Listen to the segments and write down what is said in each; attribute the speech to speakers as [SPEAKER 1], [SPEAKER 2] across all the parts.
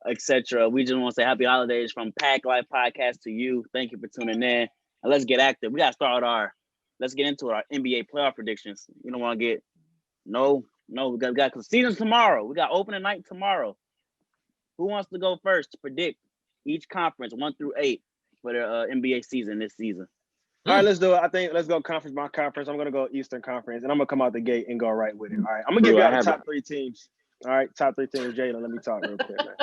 [SPEAKER 1] etc. We just want to say happy holidays from PACT Life Podcast to you. Thank you for tuning in. And let's get active. Let's get into our NBA playoff predictions. You don't want to get we got the season's tomorrow. We got opening night tomorrow. Who wants to go first to predict each conference 1 through 8 for the NBA season this season?
[SPEAKER 2] All right, let's do it. I think let's go conference by conference. I'm gonna go Eastern Conference, and I'm gonna come out the gate and go right with it. All right, I'm gonna give y'all the top 3 teams. All right, top 3 teams. Jalen, let me talk real quick, man.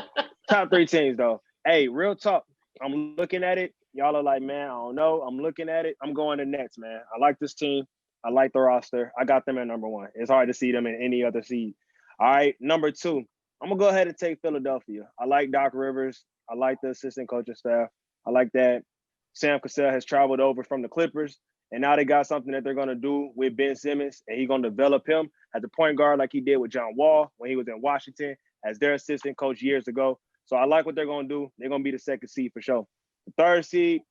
[SPEAKER 2] Top 3 teams, though. Hey, real talk. I'm looking at it. Y'all are like, man, I don't know. I'm looking at it. I'm going to Nets, man. I like this team. I like the roster. I got them at number 1. It's hard to see them in any other seed. All right, number 2. I'm gonna go ahead and take Philadelphia. I like Doc Rivers. I like the assistant coaching staff. I like that Sam Cassell has traveled over from the Clippers, and now they got something that they're going to do with Ben Simmons, and he's going to develop him as a point guard like he did with John Wall when he was in Washington as their assistant coach years ago. So I like what they're going to do. They're going to be the 2nd seed for sure. The 3rd seed,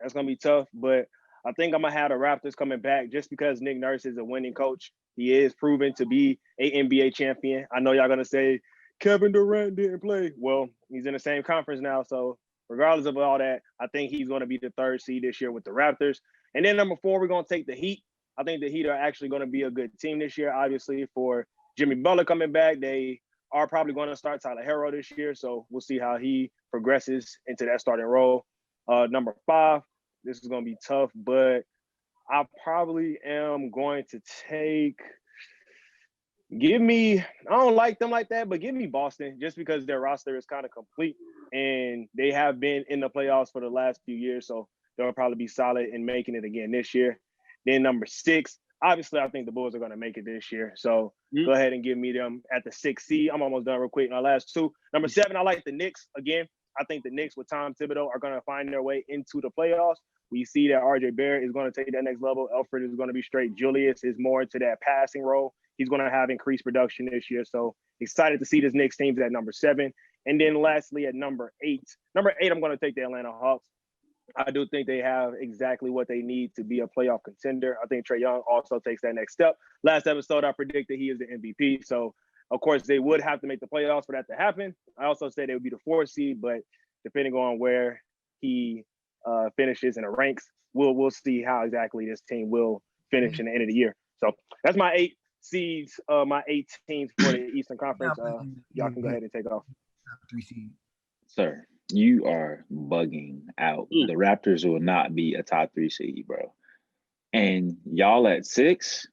[SPEAKER 2] that's going to be tough, but I think I'm going to have the Raptors coming back just because Nick Nurse is a winning coach. He is proven to be an NBA champion. I know y'all going to say Kevin Durant didn't play. Well, he's in the same conference now, so regardless of all that, I think he's going to be the 3rd seed this year with the Raptors. And then number 4, we're going to take the Heat. I think the Heat are actually going to be a good team this year, obviously, for Jimmy Butler coming back. They are probably going to start Tyler Herro this year, so we'll see how he progresses into that starting role. Number 5, this is going to be tough, but I probably am going to take – I don't like them like that, but give me Boston just because their roster is kind of complete and they have been in the playoffs for the last few years. So they'll probably be solid in making it again this year. Then number 6, obviously, I think the Bulls are going to make it this year. So go ahead and give me them at the 6th seed. I'm almost done real quick. My last 2. Number 7, I like the Knicks. Again, I think the Knicks with Tom Thibodeau are going to find their way into the playoffs. We see that RJ Barrett is going to take that next level. Alfred is going to be straight. Julius is more into that passing role. He's going to have increased production this year. So excited to see this Knicks team at number 7. And then lastly, at number 8. Number 8, I'm going to take the Atlanta Hawks. I do think they have exactly what they need to be a playoff contender. I think Trae Young also takes that next step. Last episode, I predicted he is the MVP. So, of course, they would have to make the playoffs for that to happen. I also said they would be the 4th seed, but depending on where he finishes in the ranks, we'll see how exactly this team will finish in the end of the year. So that's my 8 seeds, my 8 teams for the Eastern Conference. Y'all can go ahead and take off.
[SPEAKER 3] 3 seed.
[SPEAKER 4] Sir, you are bugging out. The Raptors will not be a top 3 seed, bro. And y'all at 6?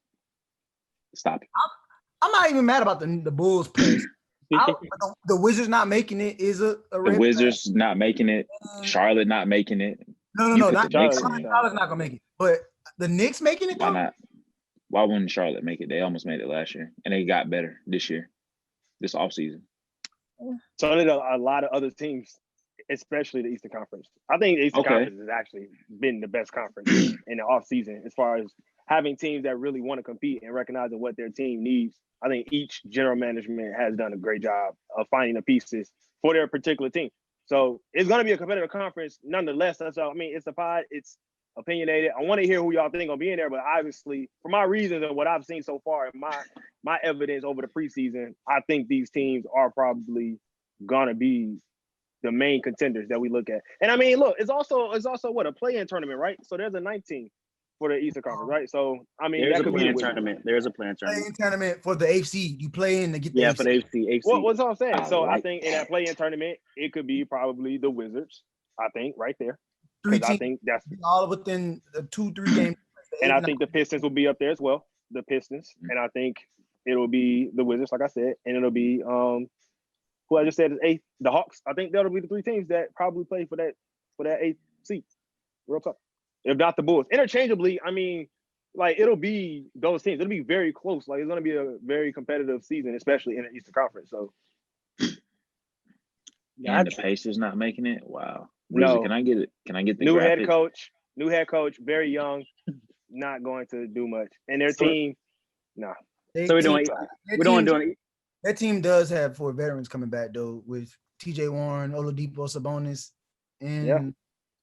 [SPEAKER 4] Stop it.
[SPEAKER 3] I'm not even mad about the Bulls place. The Wizards not making it is a
[SPEAKER 4] the Wizards not making it. Charlotte not making it.
[SPEAKER 3] No, not Charlotte's not gonna make it. But the Knicks making it.
[SPEAKER 4] Why not? Why wouldn't Charlotte make it? They almost made it last year, and they got better this year, this offseason.
[SPEAKER 2] So did a lot of other teams, especially the Eastern Conference. I think the Eastern Conference has actually been the best conference in the offseason as far as having teams that really want to compete and recognizing what their team needs. I think each general management has done a great job of finding the pieces for their particular team. So it's going to be a competitive conference nonetheless. That's all. I mean, it's a pod. It's opinionated. I want to hear who y'all think will be in there, but obviously, for my reasons and what I've seen so far, and my evidence over the preseason, I think these teams are probably going to be the main contenders that we look at. And I mean, look, it's also what, a play-in tournament, right? So there's a 19 for the Eastern Conference, right? So I mean,
[SPEAKER 1] there's a play-in tournament. There's a play-in tournament.
[SPEAKER 3] Play-in tournament for the AFC. You play in to get the
[SPEAKER 1] AFC. For the AFC.
[SPEAKER 2] Well, what's all I'm saying? I think in that play-in tournament, it could be probably the Wizards. I think right there. Because I think that's
[SPEAKER 3] all within the 2-3 games.
[SPEAKER 2] And I think the Pistons will be up there as well. The Pistons, and I think it'll be the Wizards, like I said, and it'll be who I just said is 8th, the Hawks. I think that'll be the 3 teams that probably play for that 8th seat. Real talk. If not the Bulls. Interchangeably, I mean, like, it'll be those teams. It'll be very close. Like, it's going to be a very competitive season, especially in the Eastern Conference. So,
[SPEAKER 4] and the Pacers not making it? Wow.
[SPEAKER 2] No.
[SPEAKER 4] Can I get it? Can I get the
[SPEAKER 2] new head coach, very young, not going to do much. And their team, no.
[SPEAKER 1] So we're doing
[SPEAKER 3] That team does have 4 veterans coming back, though, with TJ Warren, Oladipo Sabonis, and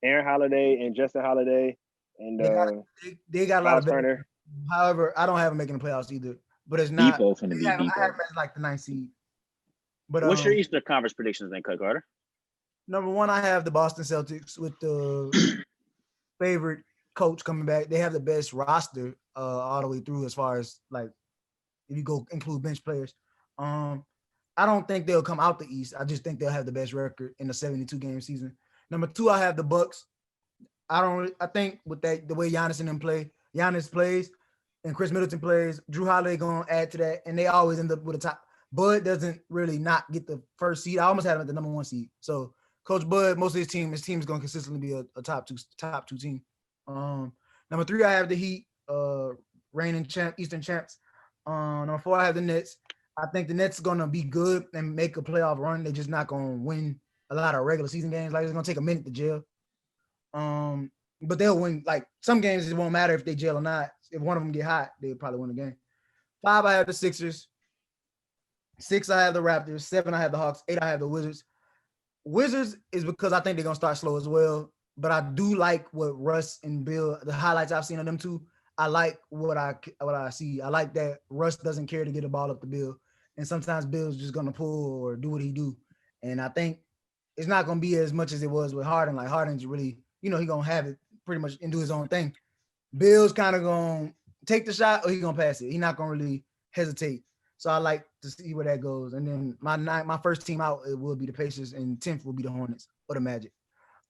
[SPEAKER 2] Aaron Holiday and Justin Holiday, and
[SPEAKER 3] they got a lot of veterans.
[SPEAKER 2] Turner.
[SPEAKER 3] However, I don't have them making the playoffs either. But it's not.
[SPEAKER 4] Depot finna be
[SPEAKER 3] I have
[SPEAKER 4] Depot.
[SPEAKER 3] them as like the 9th seed. But
[SPEAKER 1] what's your Eastern Conference predictions then, Cut Carter?
[SPEAKER 3] Number one, I have the Boston Celtics with the favorite coach coming back. They have the best roster all the way through as far as like if you go include bench players. I don't think they'll come out the East. I just think they'll have the best record in the 72 game season. Number two, I have the Bucks. I think with that the way Giannis and them play, Giannis plays and Chris Middleton plays, Drew Holiday gonna add to that, and they always end up with a top. Bud doesn't really not get the first seed. I almost had him at the number one seed. So Coach Bud, most of his team is gonna consistently be a top two team. Number three, I have the Heat, reigning Eastern champs. Number four, I have the Nets. I think the Nets are gonna be good and make a playoff run. They're just not gonna win a lot of regular season games. Like it's gonna take a minute to gel. But they'll win. Like some games, it won't matter if they gel or not. If one of them get hot, they'll probably win the game. 5, I have the Sixers. 6, I have the Raptors. 7, I have the Hawks. 8, I have the Wizards. Wizards is because I think they're gonna start slow as well. But I do like what Russ and Bill, the highlights I've seen of them two. I like what I see. I like that Russ doesn't care to get the ball up to Bill, and sometimes Bill's just gonna pull or do what he do. And I think it's not gonna be as much as it was with Harden. Like Harden's really, he gonna have it pretty much and do his own thing. Bill's kind of gonna take the shot or he gonna pass it. He's not gonna really hesitate. So I like to see where that goes. And then my first team out, it will be the Pacers, and 10th will be the Hornets or the Magic.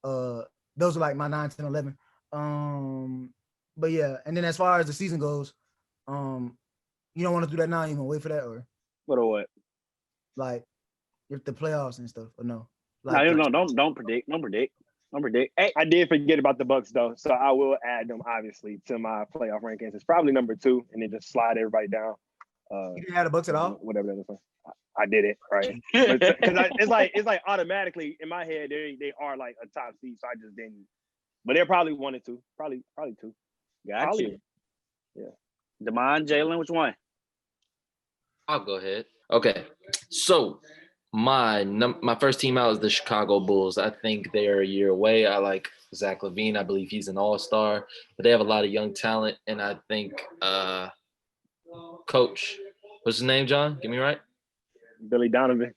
[SPEAKER 3] Those are like my 9, 10, 11. But yeah, and then as far as the season goes, you don't want to do that now. You gonna wait for that or
[SPEAKER 1] what?
[SPEAKER 3] Like if the playoffs and stuff or no?
[SPEAKER 1] Like, no, don't predict. Don't predict.
[SPEAKER 2] Hey, I did forget about the Bucks though, so I will add them obviously to my playoff rankings. It's probably number 2, and then just slide everybody down.
[SPEAKER 3] You didn't have the Bucks at all?
[SPEAKER 2] Whatever that is. I did it right because it's like automatically in my head they are like a top seed, so I just didn't. But they're probably 1 and 2, probably 2.
[SPEAKER 1] Got you.
[SPEAKER 2] Yeah.
[SPEAKER 1] Damon, Jalen, which one?
[SPEAKER 5] I'll go ahead. Okay, so my first team out is the Chicago Bulls. I think they're a year away. I like Zach LaVine. I believe he's an all-star, but they have a lot of young talent, and I think Coach, what's his name, John? Get me right?
[SPEAKER 2] Billy Donovan.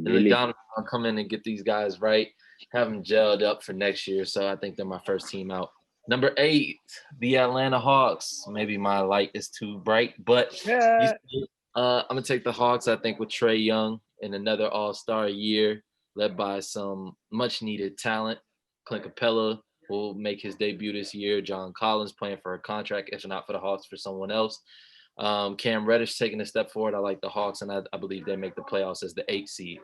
[SPEAKER 5] Billy Donovan will come in and get these guys right, have them gelled up for next year. So I think they're my first team out. Number 8, the Atlanta Hawks. Maybe my light is too bright, but I'm going to take the Hawks, I think, with Trae Young in another all-star year, led by some much-needed talent. Clint Capella will make his debut this year. John Collins playing for a contract, if not for the Hawks, for someone else. Cam Reddish taking a step forward. I like the Hawks, and I believe they make the playoffs as the 8th seed.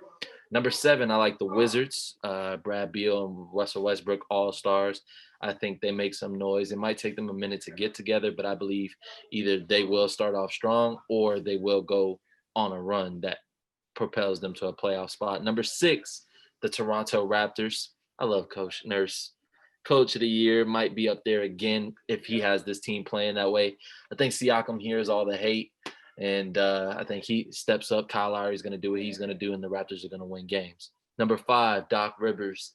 [SPEAKER 5] Number 7, I like the Wizards. Brad Beal and Russell Westbrook, all-stars. I think they make some noise. It might take them a minute to get together, but I believe either they will start off strong or they will go on a run that propels them to a playoff spot. Number 6, the Toronto Raptors. I love Coach Nurse. Coach of the year might be up there again if he has this team playing that way. I think Siakam hears all the hate, and I think he steps up. Kyle Lowry is going to do what he's going to do, and the Raptors are going to win games. Number 5, Doc Rivers,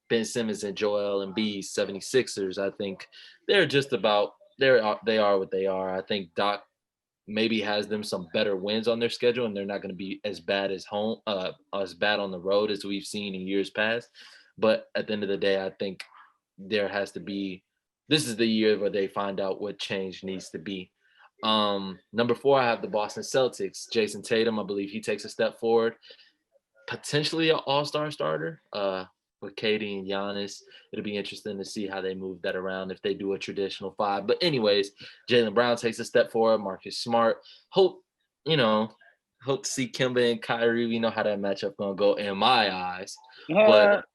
[SPEAKER 5] Ben Simmons, and Joel Embiid, 76ers. I think they're just about they are what they are. I think Doc maybe has them some better wins on their schedule, and they're not going to be as bad as as bad on the road as we've seen in years past. But at the end of the day, I think there has to be, this is the year where they find out what change needs to be. Number 4, I have the Boston Celtics. Jason Tatum, I believe he takes a step forward, potentially an all-star starter with Katie and Giannis. It'll be interesting to see how they move that around if they do a traditional 5. But anyways, Jaylen Brown takes a step forward. Marcus Smart. Hope to see Kemba and Kyrie. We know how that matchup gonna go in my eyes, but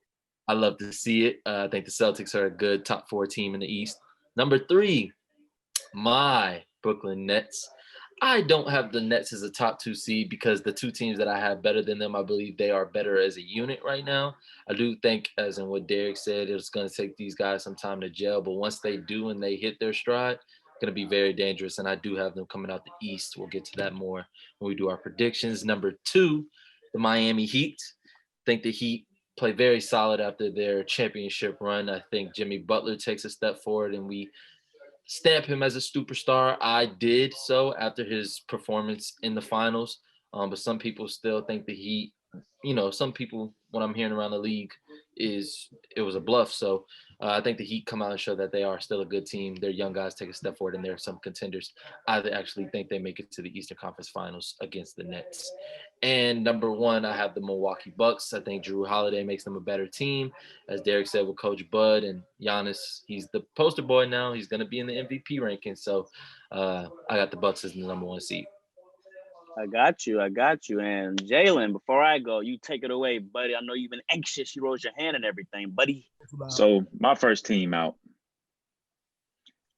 [SPEAKER 5] I love to see it. I think the Celtics are a good top 4 team in the East. Number 3, my Brooklyn Nets. I don't have the Nets as a top 2 seed because the 2 teams that I have better than them, I believe they are better as a unit right now. I do think, as in what Derek said, it's going to take these guys some time to gel, but once they do and they hit their stride, it's going to be very dangerous, and I do have them coming out the East. We'll get to that more when we do our predictions. Number 2, the Miami Heat. I think the Heat play very solid after their championship run. I think Jimmy Butler takes a step forward, and we stamp him as a superstar. I did so after his performance in the finals, but some people still think the Heat some people, what I'm hearing around the league is it was a bluff. So I think the Heat come out and show that they are still a good team. Their young guys take a step forward, and there are some contenders. I actually think they make it to the Eastern Conference Finals against the Nets. And number one, I have the Milwaukee Bucks. I think Drew Holiday makes them a better team. As Derek said, with Coach Bud and Giannis, he's the poster boy now. He's going to be in the MVP ranking. So I got the Bucks as the number one seed.
[SPEAKER 1] I got you. And Jalen, before I go, you take it away, buddy. I know you've been anxious. You rose your hand and everything, buddy.
[SPEAKER 4] So my first team out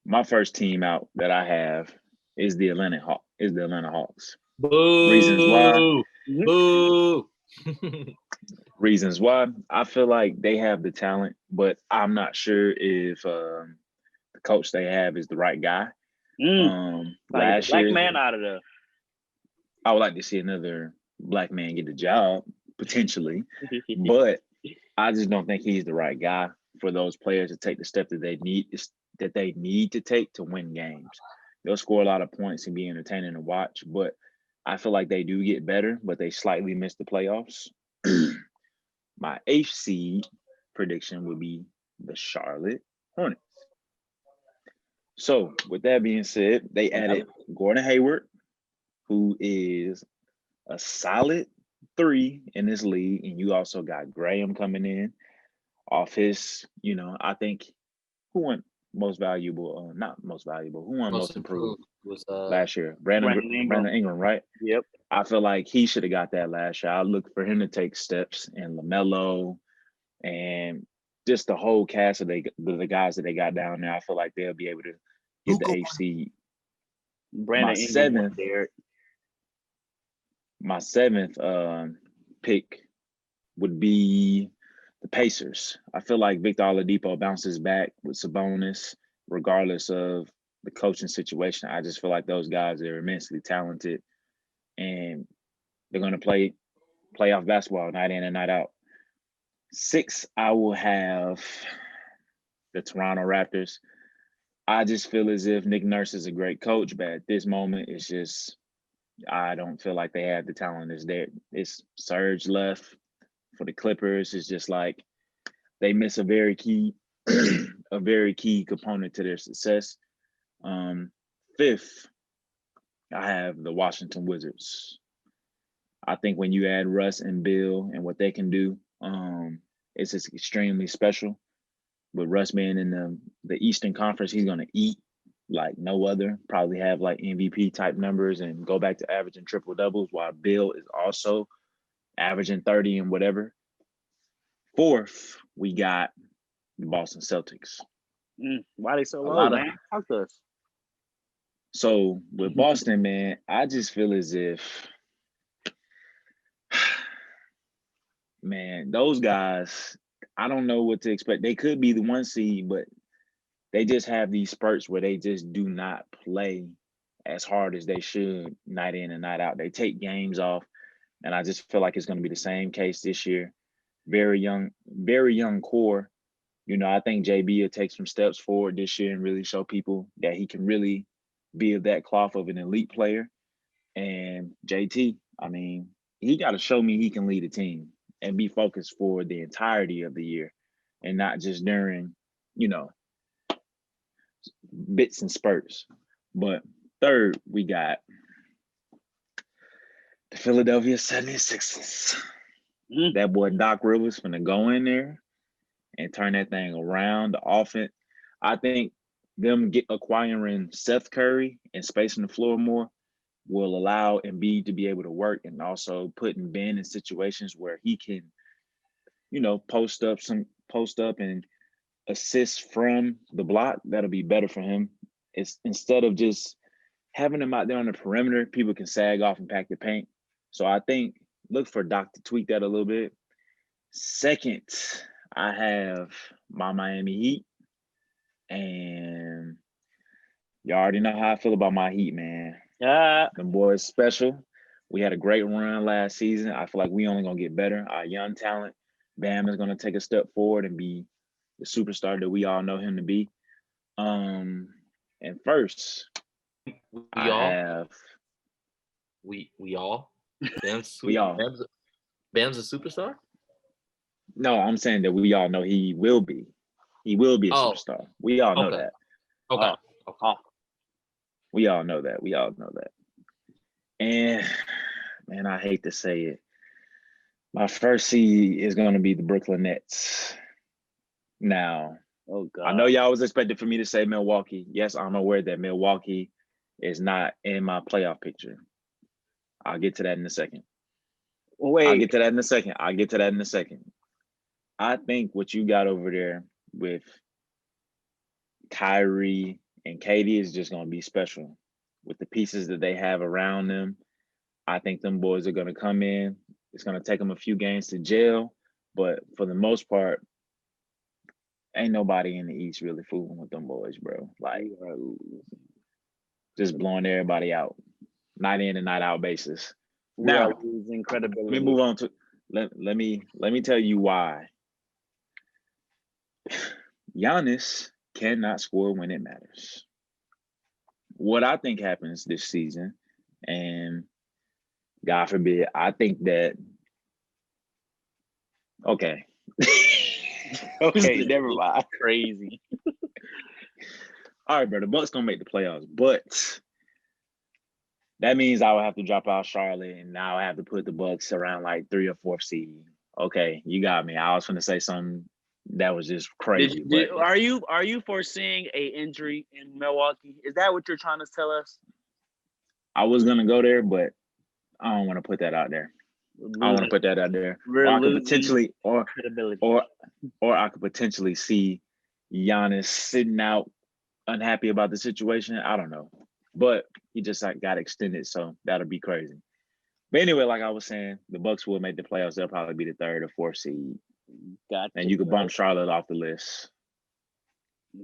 [SPEAKER 4] that I have is the Atlanta Hawks.
[SPEAKER 5] Boo!
[SPEAKER 4] Reasons why?
[SPEAKER 5] Boo!
[SPEAKER 4] Reasons why? I feel like they have the talent, but I'm not sure if the coach they have is the right guy.
[SPEAKER 1] Last year, black man out of there.
[SPEAKER 4] I would like to see another black man get the job potentially, but I just don't think he's the right guy for those players to take the step that they need to take to win games. They'll score a lot of points and be entertaining to watch, but I feel like they do get better, but they slightly miss the playoffs. My 8th seed prediction would be the Charlotte Hornets. So with that being said, they added Gordon Hayward, who is a solid 3 in this league. And you also got Graham coming in off his, I think who won most valuable, not most valuable, who won most improved
[SPEAKER 5] was
[SPEAKER 4] last year? Brandon Ingram, right?
[SPEAKER 1] Yep.
[SPEAKER 4] I feel like he should have got that last year. I look for him to take steps, and LaMelo and just the whole cast of the guys that they got down there. I feel like they'll be able to get the 8th seed.
[SPEAKER 1] Brandon Ingram,
[SPEAKER 4] my seventh pick would be the Pacers. I feel like Victor Oladipo bounces back with Sabonis, regardless of the coaching situation. I just feel like those guys are immensely talented, and they're going to play playoff basketball night in and night out. 6, I will have the Toronto Raptors. I just feel as if Nick Nurse is a great coach, but at this moment, it's just I don't feel like they have the talent that's there. It's Serge left for the Clippers. It's just like they miss a very key component to their success. 5th, I have the Washington Wizards. I think when you add Russ and Bill and what they can do, it's just extremely special. With Russ being in the Eastern Conference, he's going to eat like no other, probably have like MVP type numbers and go back to averaging triple doubles, while Bill is also averaging 30 and whatever. 4th, we got the Boston Celtics.
[SPEAKER 1] Why they so low, man? Talk to us.
[SPEAKER 4] So with Boston, man, I just feel as if, man, those guys, I don't know what to expect. They could be the 1 seed, but they just have these spurts where they just do not play as hard as they should night in and night out. They take games off, and I just feel like it's going to be the same case this year. Very young core. I think JB will take some steps forward this year and really show people that he can really be of that cloth of an elite player. And JT, I mean, he got to show me he can lead a team and be focused for the entirety of the year and not just during, bits and spurts. But 3rd, we got the Philadelphia 76ers. That boy Doc Rivers finna go in there and turn that thing around. The offense, I think them acquiring Seth Curry and spacing the floor more will allow Embiid to be able to work, and also putting Ben in situations where he can, post up and assist from the block. That'll be better for him. It's instead of just having him out there on the perimeter, people can sag off and pack the paint. So I think look for Doc to tweak that a little bit. 2nd, I have my Miami Heat. And you already know how I feel about my Heat, man. Them boys special. We had a great run last season. I feel like we only going to get better. Our young talent, Bam is going to take a step forward and be the superstar that we all know him to be. And first,
[SPEAKER 5] we all. Bam's a superstar?
[SPEAKER 4] No, I'm saying that we all know he will be. He will be a superstar. We all know that.
[SPEAKER 5] Okay.
[SPEAKER 4] We all know that. We all know that. And man, I hate to say it. My first seed is going to be the Brooklyn Nets. Now, I know y'all was expecting for me to say Milwaukee. Yes, I'm aware that Milwaukee is not in my playoff picture. I'll get to that in a second. I'll get to that in a second. I think what you got over there with Kyrie and Katie is just going to be special. With the pieces that they have around them, I think them boys are going to come in. It's going to take them a few games to gel, but for the most part, ain't nobody in the East really fooling with them boys, bro. Like, just blowing everybody out, night in and night out basis. Now,
[SPEAKER 1] losing credibility.
[SPEAKER 4] Let me move on to let me tell you why. Giannis cannot score when it matters. What I think happens this season, and God forbid, I think that okay, never mind.
[SPEAKER 1] Crazy.
[SPEAKER 4] All right, bro. The Bucks gonna make the playoffs, but that means I will have to drop out Charlotte, and now I have to put the Bucks around like 3 or 4 seed. Okay, you got me. I was gonna say something that was just crazy.
[SPEAKER 1] Are you foreseeing a injury in Milwaukee? Is that what you're trying to tell us?
[SPEAKER 4] I was gonna go there, but I don't want to put that out there. I want to put that out there. Or I could potentially, or I could potentially see Giannis sitting out, unhappy about the situation. I don't know, but he just got extended, so that'll be crazy. But anyway, like I was saying, the Bucks will make the playoffs. They'll probably be the 3rd or 4th seed.
[SPEAKER 1] Gotcha.
[SPEAKER 4] And you could bump Charlotte off the list.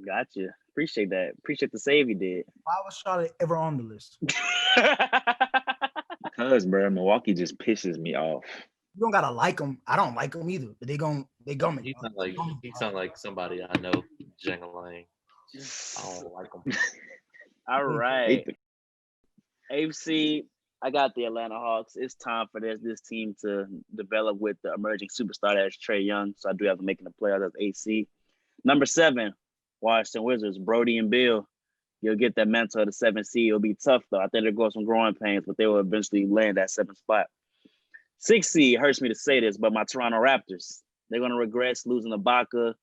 [SPEAKER 1] Gotcha. Appreciate that. Appreciate the save you did.
[SPEAKER 3] Why was Charlotte ever on the list?
[SPEAKER 4] Because, bro, Milwaukee just pisses me off.
[SPEAKER 3] You don't gotta like them. I don't like them either. But they gonna.
[SPEAKER 5] He sound like somebody I know. Jingling. I don't like them.
[SPEAKER 1] All right. AFC. I got the Atlanta Hawks. It's time for this team to develop with the emerging superstar that's Trae Young. So I do have to make the playoffs as AC. Number 7, Washington Wizards, Brody and Bill. You'll get that mantle of the 7th seed. It'll be tough, though. I think they'll go some growing pains, but they will eventually land that 7th spot. 6th seed, hurts me to say this, but my Toronto Raptors. They're going to regress losing Ibaka.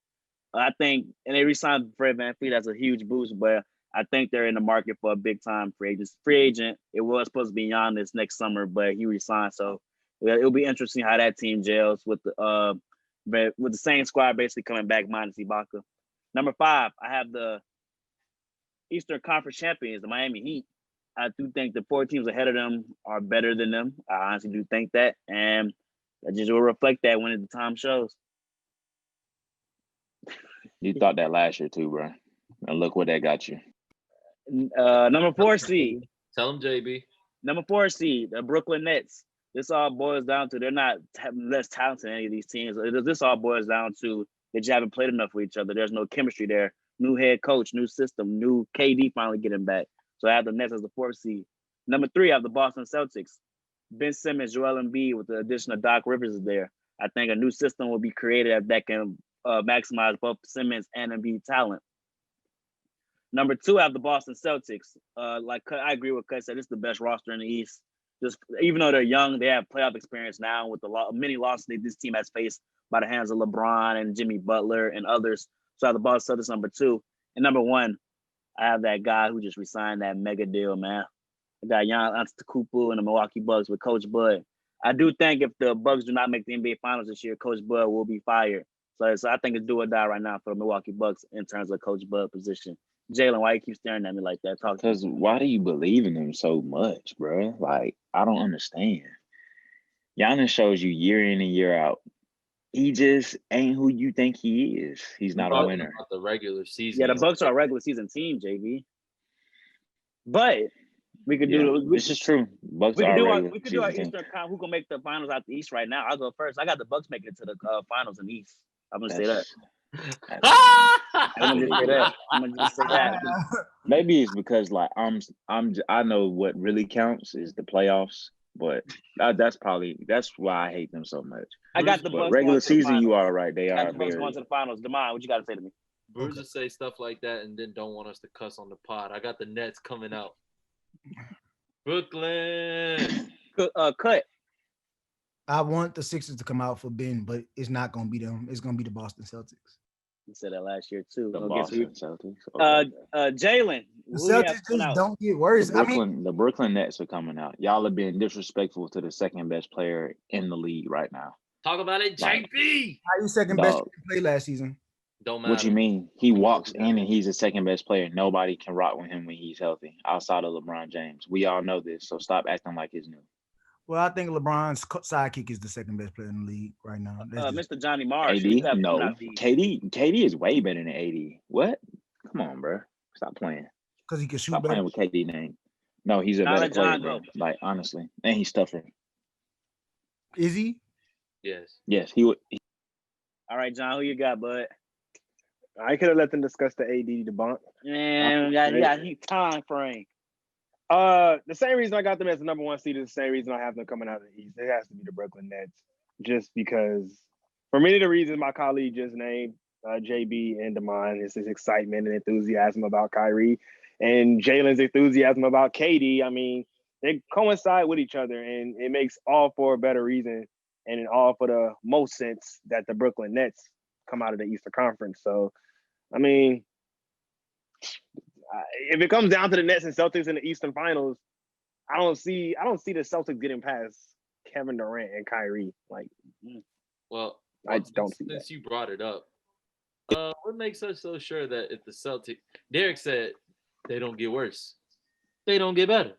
[SPEAKER 1] I think, and they re-signed Fred VanVleet. That's a huge boost, but I think they're in the market for a big-time free agent. It was supposed to be Giannis next summer, but he resigned. So it'll be interesting how that team gels with the same squad basically coming back minus Ibaka. Number 5, I have the Eastern Conference champions, the Miami Heat. I do think the 4 teams ahead of them are better than them. I honestly do think that, and I just will reflect that when the time shows.
[SPEAKER 4] You thought that last year too, bro. And look what that got you.
[SPEAKER 1] Number 4 seed.
[SPEAKER 5] Tell them, JB.
[SPEAKER 1] Number 4 seed, the Brooklyn Nets. This all boils down to they're not less talented than any of these teams. This all boils down to they just haven't played enough with each other. There's no chemistry there. New head coach, new system, new KD finally getting back. So I have the Nets as the 4th seed. Number 3, I have the Boston Celtics. Ben Simmons, Joel Embiid with the addition of Doc Rivers is there. I think a new system will be created that can maximize both Simmons and Embiid talent. Number 2, I have the Boston Celtics. I agree with Cut said, it's the best roster in the East. Just even though they're young, they have playoff experience now with the many losses that this team has faced by the hands of LeBron and Jimmy Butler and others. So I have the Boston Celtics number 2. And number 1, I have that guy who just resigned that mega deal, man. I got Giannis Antetokounmpo and the Milwaukee Bucks with Coach Bud. I do think if the Bucks do not make the NBA Finals this year, Coach Bud will be fired. So I think it's do or die right now for the Milwaukee Bucks in terms of Coach Bud position. Jalen, why you keep staring at me like that?
[SPEAKER 4] Because why do you believe in him so much, bro? Like, I don't understand. Giannis shows you year in and year out. He just ain't who you think he is. He's not a winner.
[SPEAKER 5] About the regular season.
[SPEAKER 1] Yeah, the Bucks are a regular season team, JB. But we could do.
[SPEAKER 4] This is true. Bucks
[SPEAKER 1] we
[SPEAKER 4] are
[SPEAKER 1] could do our Eastern Conference. Who can make the finals out the East right now? I'll go first. I got the Bucks making it to the finals in the East. I'm gonna say that. I'm gonna just say that.
[SPEAKER 4] Maybe it's because like I know what really counts is the playoffs, But that's why I hate them so much.
[SPEAKER 1] I got the
[SPEAKER 4] But
[SPEAKER 1] Bucks
[SPEAKER 4] regular
[SPEAKER 1] going to the
[SPEAKER 4] season, you
[SPEAKER 1] finals.
[SPEAKER 4] are right. They
[SPEAKER 1] I got
[SPEAKER 4] are
[SPEAKER 1] the Bucks
[SPEAKER 4] very.
[SPEAKER 1] going to the finals. Demond, what you got to say to me?
[SPEAKER 5] Bruises say stuff like that and then don't want us to cuss on the pod. I got the Nets coming out. Brooklyn.
[SPEAKER 1] Cut.
[SPEAKER 3] I want the Sixers to come out for Ben, but it's not gonna be them. It's gonna be the Boston Celtics.
[SPEAKER 1] You said that last year too.
[SPEAKER 4] The Boston Celtics.
[SPEAKER 1] Jalen.
[SPEAKER 3] The Celtics just don't get worse.
[SPEAKER 4] The Brooklyn Nets are coming out. Y'all are being disrespectful to the second best player in the league right now.
[SPEAKER 5] Talk about it, JP.
[SPEAKER 3] How you second best play last season?
[SPEAKER 5] Don't matter.
[SPEAKER 4] What you mean? He walks in and he's the second best player. Nobody can rock with him when he's healthy, outside of LeBron James. We all know this, so stop acting like it's new.
[SPEAKER 3] Well, I think LeBron's sidekick is the second best player in the league right now.
[SPEAKER 1] Mr. Johnny Mars.
[SPEAKER 4] AD? No. KD is way better than AD. What? Come on, bro. Stop playing.
[SPEAKER 3] Because he can shoot
[SPEAKER 4] Stop
[SPEAKER 3] better.
[SPEAKER 4] playing with KD name. No, he's a better player, bro. Like, honestly. And he's tougher.
[SPEAKER 3] Is he?
[SPEAKER 5] Yes.
[SPEAKER 4] Yes, he would.
[SPEAKER 1] All right, John, who you got, bud?
[SPEAKER 2] I could have let them discuss the AD debunk.
[SPEAKER 1] Man, you got time frame.
[SPEAKER 2] The same reason I got them as the number one seed is the same reason I have them coming out of the East. It has to be the Brooklyn Nets, just because for many of the reasons my colleague just named, JB and Demond, is his excitement and enthusiasm about Kyrie, and Jalen's enthusiasm about KD. I mean, they coincide with each other, and it makes all for a better reason, and in all for the most sense that the Brooklyn Nets come out of the Eastern Conference. So, I mean, if it comes down to the Nets and Celtics in the Eastern Finals, I don't see the Celtics getting past Kevin Durant and Kyrie.
[SPEAKER 5] Well,
[SPEAKER 2] I don't see
[SPEAKER 5] since
[SPEAKER 2] that.
[SPEAKER 5] you brought it up, what makes us so sure that if the Celtics, Derek said they don't get worse, they don't get better.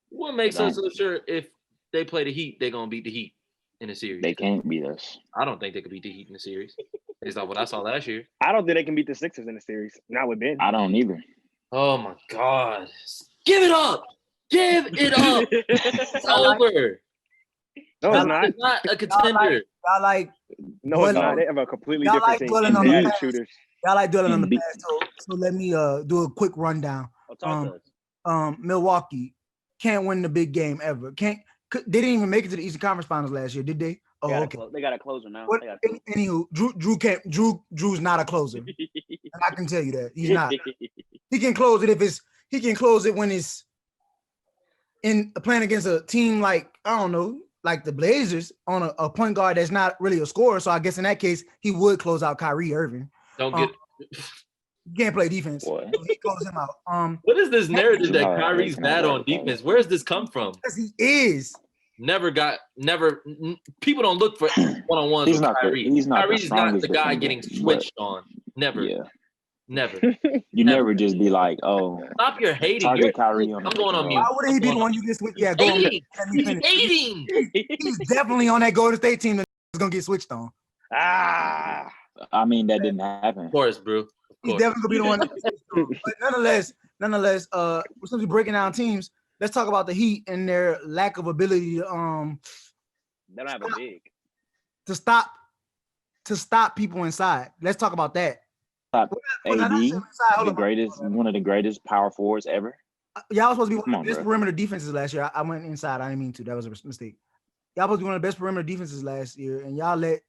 [SPEAKER 5] What makes us so sure if they play the Heat, they're gonna beat the Heat in a series?
[SPEAKER 4] They can't beat us.
[SPEAKER 5] I don't think they could beat the Heat in the series. Based off what I saw last year.
[SPEAKER 2] I don't think they can beat the Sixers in the series. Not with Ben.
[SPEAKER 4] I don't either.
[SPEAKER 5] Oh my God! Give it up! Give it up! It's over.
[SPEAKER 2] No, it's not.
[SPEAKER 5] It's not a contender.
[SPEAKER 2] No, it's not. They have a completely different team.
[SPEAKER 3] Dwelling on the
[SPEAKER 2] shooters.
[SPEAKER 3] Y'all like dwelling on the past. So let me do a quick rundown. Milwaukee can't win the big game ever. They didn't even make it to the Eastern Conference Finals last year, did they? Oh, okay.
[SPEAKER 1] They got a closer now.
[SPEAKER 3] Anywho, Drew's not a closer. And I can tell you that he's not. He can close it when it's in playing against a team like, I don't know, like the Blazers on a point guard that's not really a scorer. So I guess in that case he would close out Kyrie Irving. You can't play defense. So he closes him out.
[SPEAKER 5] What is this narrative that Kyrie's bad on defense? Where does this come from?
[SPEAKER 3] Because he is.
[SPEAKER 5] People don't look for one-on-ones with Kyrie.
[SPEAKER 4] Kyrie's not
[SPEAKER 5] the guy getting switched on. Never.
[SPEAKER 4] Yeah.
[SPEAKER 5] Never.
[SPEAKER 4] You never just be like, oh.
[SPEAKER 5] Stop your hating.
[SPEAKER 4] Target Kyrie on
[SPEAKER 5] I'm going on mute.
[SPEAKER 3] Why wouldn't he be the one you get switched? Yeah, go on.
[SPEAKER 5] He's hating.
[SPEAKER 3] He's definitely on that Golden State team that's going to get switched on.
[SPEAKER 2] I
[SPEAKER 4] mean, that didn't happen.
[SPEAKER 5] Of course, bro.
[SPEAKER 3] He's definitely going to be the one. But nonetheless, since we're breaking down teams, let's talk about the Heat and their lack of ability to
[SPEAKER 1] they don't have a big
[SPEAKER 3] to stop people inside. Let's talk about that.
[SPEAKER 4] AD, one of the greatest power forwards ever.
[SPEAKER 3] Y'all was supposed to be one of the best perimeter defenses last year. I went inside. I didn't mean to. That was a mistake. Y'all supposed to be one of the best perimeter defenses last year, and y'all let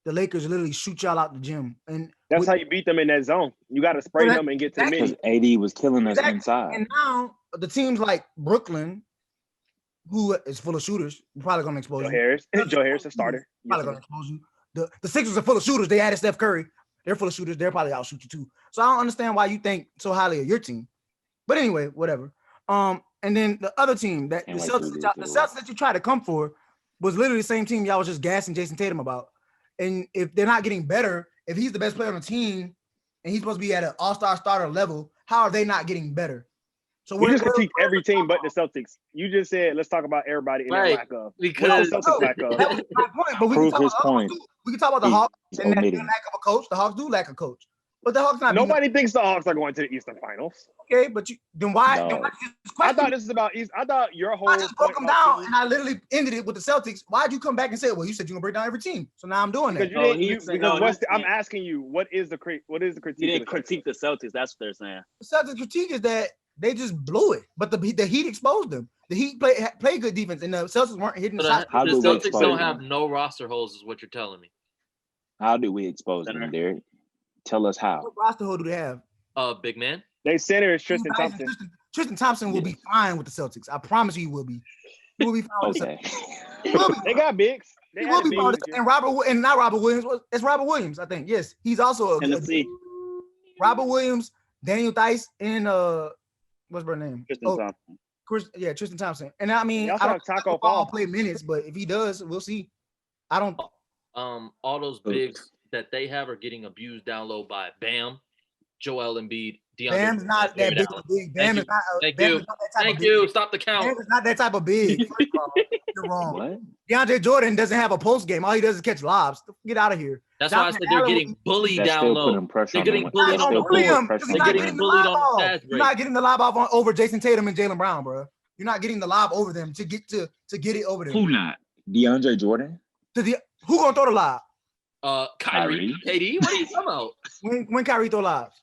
[SPEAKER 3] the Lakers literally shoot y'all out the gym. And
[SPEAKER 2] that's how you beat them in that zone. You got to spray them and get to the mid.
[SPEAKER 4] Because AD was killing us inside.
[SPEAKER 3] And now the teams like Brooklyn, who is full of shooters, probably gonna expose you.
[SPEAKER 2] Joe Harris, a starter.
[SPEAKER 3] Probably gonna expose you. The Sixers are full of shooters. They added Steph Curry. They're full of shooters. They're probably outshoot you too. So I don't understand why you think so highly of your team. But anyway, whatever. And then the other team the Celtics that you tried to come for was literally the same team y'all was just gassing Jason Tatum about. And if they're not getting better, if he's the best player on the team and he's supposed to be at an all-star starter level, how are they not getting better? So
[SPEAKER 2] we just critique every team but the Celtics. You just said let's talk about everybody in their lack of.
[SPEAKER 5] Because
[SPEAKER 2] the Celtics lack of.
[SPEAKER 3] That was my point. But we can talk about the Hawks too. We can talk about the Hawks and that lack of a coach. The Hawks do lack a coach. But the Hawks not.
[SPEAKER 2] Nobody thinks the Hawks are going to the Eastern Finals.
[SPEAKER 3] Okay, but then why?
[SPEAKER 4] No.
[SPEAKER 3] Then why
[SPEAKER 2] I thought this is about East. I thought your whole.
[SPEAKER 3] I just broke them down and I literally ended it with the Celtics. Why'd you come back and say, well, you said you're gonna break down every team? So now I'm doing that.
[SPEAKER 2] I'm asking you, what is the critique?
[SPEAKER 1] You didn't critique the Celtics. That's what they're saying.
[SPEAKER 3] The Celtics critique is that they just blew it, but the Heat exposed them. The Heat play good defense, and the Celtics weren't hitting the shots.
[SPEAKER 5] The Celtics don't have no roster holes, is what you're telling me.
[SPEAKER 4] How do we expose them, Derek? Tell us how.
[SPEAKER 3] What roster hole do they have?
[SPEAKER 5] Big man.
[SPEAKER 2] They center is Tristan Thompson.
[SPEAKER 3] Tristan Thompson will be fine with the Celtics. I promise you, he will be. He will be fine with the Celtics.
[SPEAKER 2] They got bigs.
[SPEAKER 3] He will be fine. And not Robert Williams. It's Robert Williams, I think. Yes, he's also a Robert Williams, Daniel Theis, and what's her name?
[SPEAKER 1] Tristan Thompson.
[SPEAKER 3] Tristan Thompson. And I mean,
[SPEAKER 2] I don't Taco Fall
[SPEAKER 3] play minutes, but if he does, we'll see. I don't.
[SPEAKER 5] All those bigs that they have are getting abused down low by Bam, Joel Embiid, DeAndre.
[SPEAKER 3] Bam's not that big of a big. Bam is not.
[SPEAKER 5] Thank you. Stop the count.
[SPEAKER 3] Bam is not that type of big. You're wrong.
[SPEAKER 4] What?
[SPEAKER 3] DeAndre Jordan doesn't have a post game. All he does is catch lobs. Get out of here.
[SPEAKER 5] That's why I said they're getting bullied down low. They're getting bullied on the court. They're getting bullied on the fast break.
[SPEAKER 3] You're not getting the lob off over Jason Tatum and Jaylen Brown, bro. You're not getting the lob over them to get it over them.
[SPEAKER 4] Who not? DeAndre Jordan?
[SPEAKER 3] Who gonna throw the lob?
[SPEAKER 5] Kyrie. KD. What are you talking about?
[SPEAKER 3] When Kyrie throw lobs?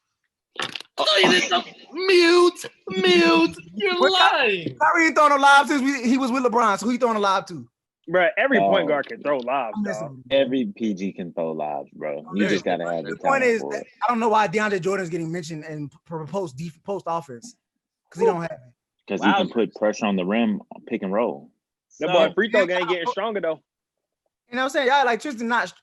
[SPEAKER 5] Mute. You're lying.
[SPEAKER 3] Kyrie ain't throwing no lobs since he was with LeBron, so he throwing a lob too.
[SPEAKER 2] Bro, every point guard can throw lobs, dog.
[SPEAKER 4] Every PG can throw lobs, bro. You just gotta have the
[SPEAKER 3] point is, I don't know why DeAndre Jordan is getting mentioned in post offense because he don't have it.
[SPEAKER 4] Because he can put pressure on the rim, pick and roll.
[SPEAKER 2] That boy free throw game getting stronger though.
[SPEAKER 3] You know what I'm saying? Y'all like Tristan not.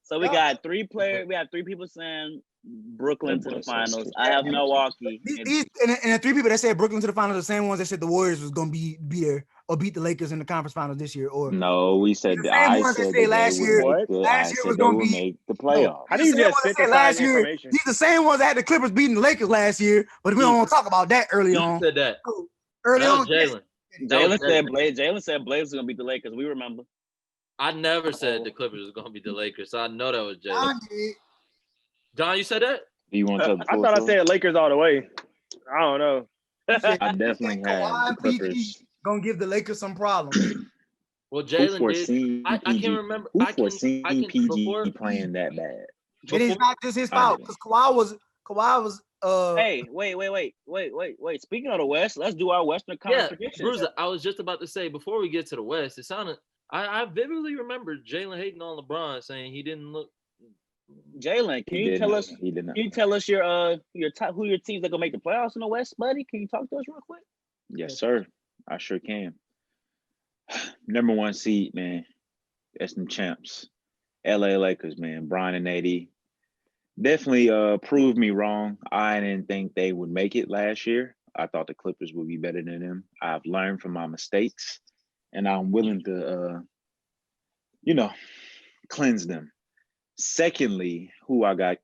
[SPEAKER 1] So we got three players. We have three people saying Brooklyn to the finals. I have Milwaukee.
[SPEAKER 3] And the three people that said Brooklyn to the finals, the same ones that said the Warriors was gonna be there or beat the Lakers in the conference finals this year. Or
[SPEAKER 4] no, we said
[SPEAKER 3] the same ones that said last year. Last year was gonna
[SPEAKER 4] make the playoffs.
[SPEAKER 2] How do you just say
[SPEAKER 3] last year? These the same ones that had the Clippers beating the Lakers last year, but we don't want to talk about that early on.
[SPEAKER 5] Said that.
[SPEAKER 3] Early on,
[SPEAKER 1] Jalen said Blazers gonna beat the Lakers. We remember.
[SPEAKER 5] I never said the Clippers was gonna beat the Lakers, so I know that was Jalen. John, you said that?
[SPEAKER 4] Do you want to?
[SPEAKER 2] I thought I said Lakers all the way. I don't know.
[SPEAKER 4] I definitely had the Clippers.
[SPEAKER 3] Gonna give the Lakers some problems.
[SPEAKER 5] Well, Jalen did. I can't remember.
[SPEAKER 4] Who foreseen PG playing that bad?
[SPEAKER 3] It is not just his fault because Kawhi was.
[SPEAKER 1] Hey, wait. Speaking of the West, let's do our Western Conference predictions.
[SPEAKER 5] Bruiser, I was just about to say before we get to the West, it sounded. I vividly remember Jalen hating on LeBron, saying he didn't look.
[SPEAKER 1] Jalen, can you tell us? Can you tell us your top, who your teams that gonna make the playoffs in the West, buddy? Can you talk to us real quick?
[SPEAKER 4] Yes, sir. I sure can. Number 1 seed, man. That's them champs. LA Lakers, man. Brian and AD. Definitely proved me wrong. I didn't think they would make it last year. I thought the Clippers would be better than them. I've learned from my mistakes, and I'm willing to, cleanse them. Secondly, who I got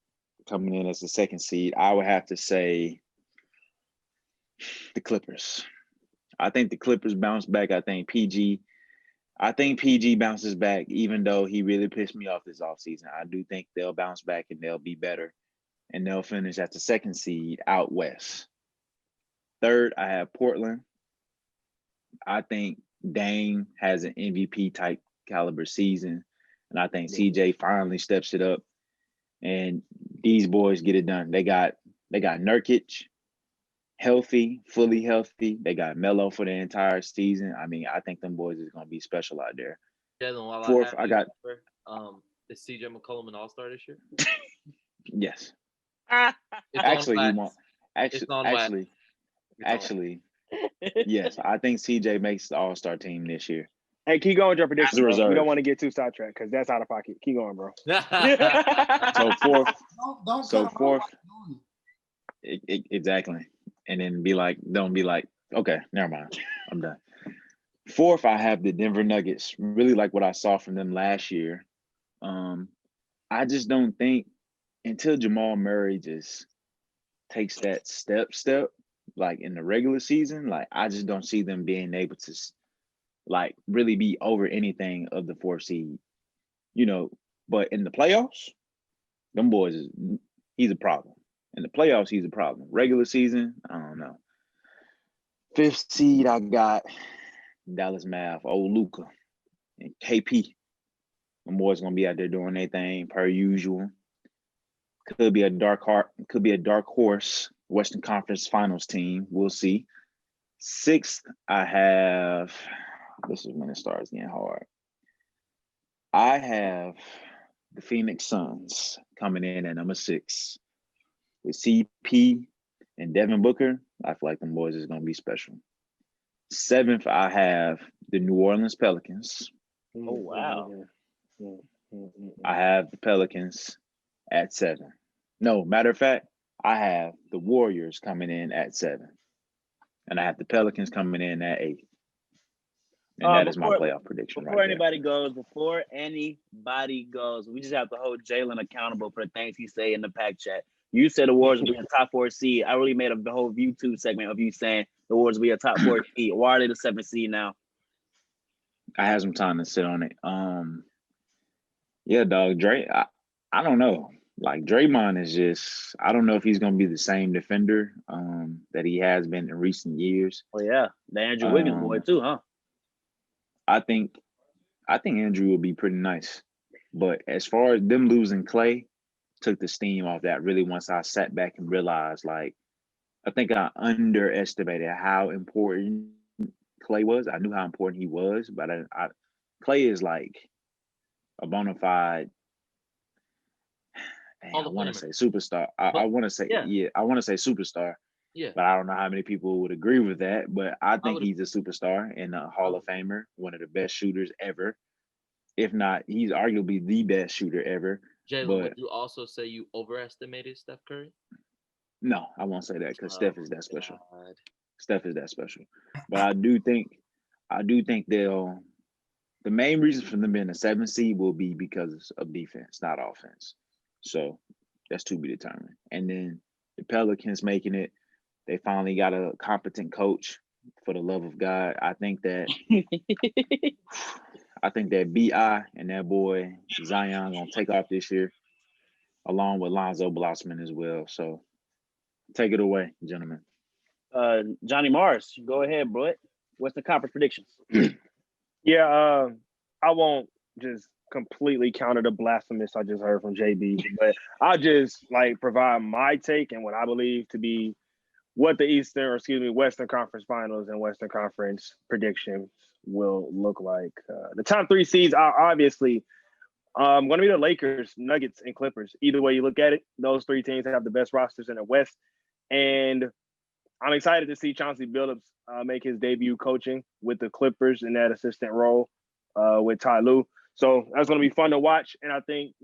[SPEAKER 4] coming in as the second seed, I would have to say the Clippers. I think the Clippers bounce back. I think PG bounces back, even though he really pissed me off this offseason. I do think they'll bounce back and they'll be better. And they'll finish at the second seed out west. Third, I have Portland. I think Dame has an MVP type caliber season. And I think CJ finally steps it up. And these boys get it done. They got Nurkic healthy, fully healthy. They got Melo for the entire season. I mean, I think them boys is gonna be special out there.
[SPEAKER 5] Jalen,
[SPEAKER 4] Fourth, I got
[SPEAKER 5] is CJ McCollum an All-Star this year?
[SPEAKER 4] Yes.
[SPEAKER 5] Actually,
[SPEAKER 4] yes. I think CJ makes the All-Star team this year.
[SPEAKER 2] Hey, keep going with your predictions. We don't want to get too sidetracked because that's out of pocket. Keep going, bro.
[SPEAKER 4] So fourth. Exactly. And then don't be like, okay, never mind. I'm done. Fourth, I have the Denver Nuggets. Really like what I saw from them last year. I just don't think until Jamal Murray just takes that step, like in the regular season, like I just don't see them being able to like really be over anything of the 4th seed, but in the playoffs, them boys, he's a problem. In the playoffs, he's a problem. Regular season, I don't know. 5th seed, I got Dallas Mav, old Luka, and KP. Them boys gonna be out there doing their thing per usual. Could be a dark horse Western Conference Finals team. We'll see. Sixth, I have. This is when it starts getting hard. I have the Phoenix Suns coming in at number 6 with CP and Devin Booker. I feel like them boys is gonna be special. 7th, I have the New Orleans Pelicans.
[SPEAKER 1] Oh wow.
[SPEAKER 4] I have the Pelicans at 7. No, matter of fact, I have the Warriors coming in at 7. And I have the Pelicans coming in at 8. And that is my playoff prediction
[SPEAKER 1] before anybody goes, we just have to hold Jalen accountable for the things he say in the pack chat. You said the Warriors will be a top 4 seed. I really made a whole YouTube segment of you saying the Warriors will be a top 4 seed. Why are they the 7th seed now?
[SPEAKER 4] I had some time to sit on it. Yeah, dog, Dre. I don't know. Like Draymond is just. I don't know if he's gonna be the same defender that he has been in recent years.
[SPEAKER 1] Oh yeah, the Andrew Wiggins boy too, huh?
[SPEAKER 4] I think Andrew will be pretty nice, but as far as them losing Clay, took the steam off that really once I sat back and realized, like, I think I underestimated how important Clay was. I knew how important he was, but Clay is like a bona fide. I want to say superstar. I want to say I want to say superstar.
[SPEAKER 5] Yeah.
[SPEAKER 4] But I don't know how many people would agree with that. But I think he's a superstar and a Hall of Famer, one of the best shooters ever. If not, he's arguably the best shooter ever.
[SPEAKER 5] Jalen, would you also say you overestimated Steph Curry?
[SPEAKER 4] No, I won't say that because Steph is that special. Steph is that special. But I do think they'll. The main reason for them being a 7 seed will be because of defense, not offense. So that's to be determined. And then the Pelicans making it. They finally got a competent coach. For the love of God, I think that Bi and that boy Zion gonna take off this year, along with Lonzo Blossman as well. So take it away, gentlemen.
[SPEAKER 1] Johnny Morris, go ahead, bro. What's the conference predictions?
[SPEAKER 2] Yeah, I won't just completely counter the blasphemous I just heard from JB, but I'll just provide my take and what I believe to be what the Western Conference Finals and Western Conference predictions will look like. The top 3 seeds are obviously going to be the Lakers, Nuggets, and Clippers. Either way you look at it, those 3 teams have the best rosters in the West. And I'm excited to see Chauncey Billups make his debut coaching with the Clippers in that assistant role with Ty Lue. So that's going to be fun to watch. And I think,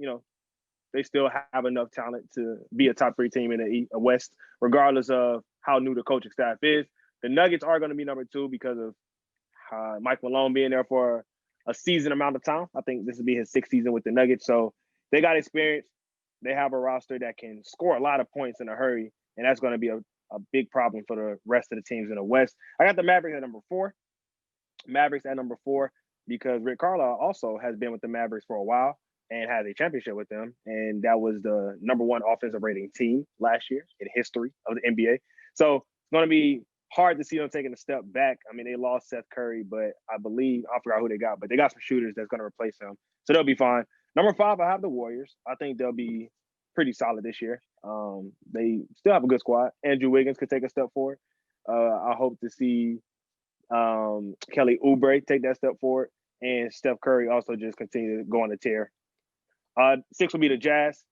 [SPEAKER 2] they still have enough talent to be a top 3 team in the West, regardless of how new the coaching staff is. The Nuggets are going to be number 2 because of Mike Malone being there for a season amount of time. I think this will be his 6th season with the Nuggets. So they got experience. They have a roster that can score a lot of points in a hurry, and that's going to be a big problem for the rest of the teams in the West. I got the Mavericks at number 4. Mavericks at number 4 because Rick Carlisle also has been with the Mavericks for a while and has a championship with them. And that was the number 1 offensive rating team last year in history of the NBA. So it's going to be hard to see them taking a step back. I mean, they lost Seth Curry, but I forgot who they got, but they got some shooters that's going to replace him. So they'll be fine. Number 5, I have the Warriors. I think they'll be pretty solid this year. They still have a good squad. Andrew Wiggins could take a step forward. I hope to see Kelly Oubre take that step forward. And Steph Curry also just continue to go on the tear. 6 will be the Jazz.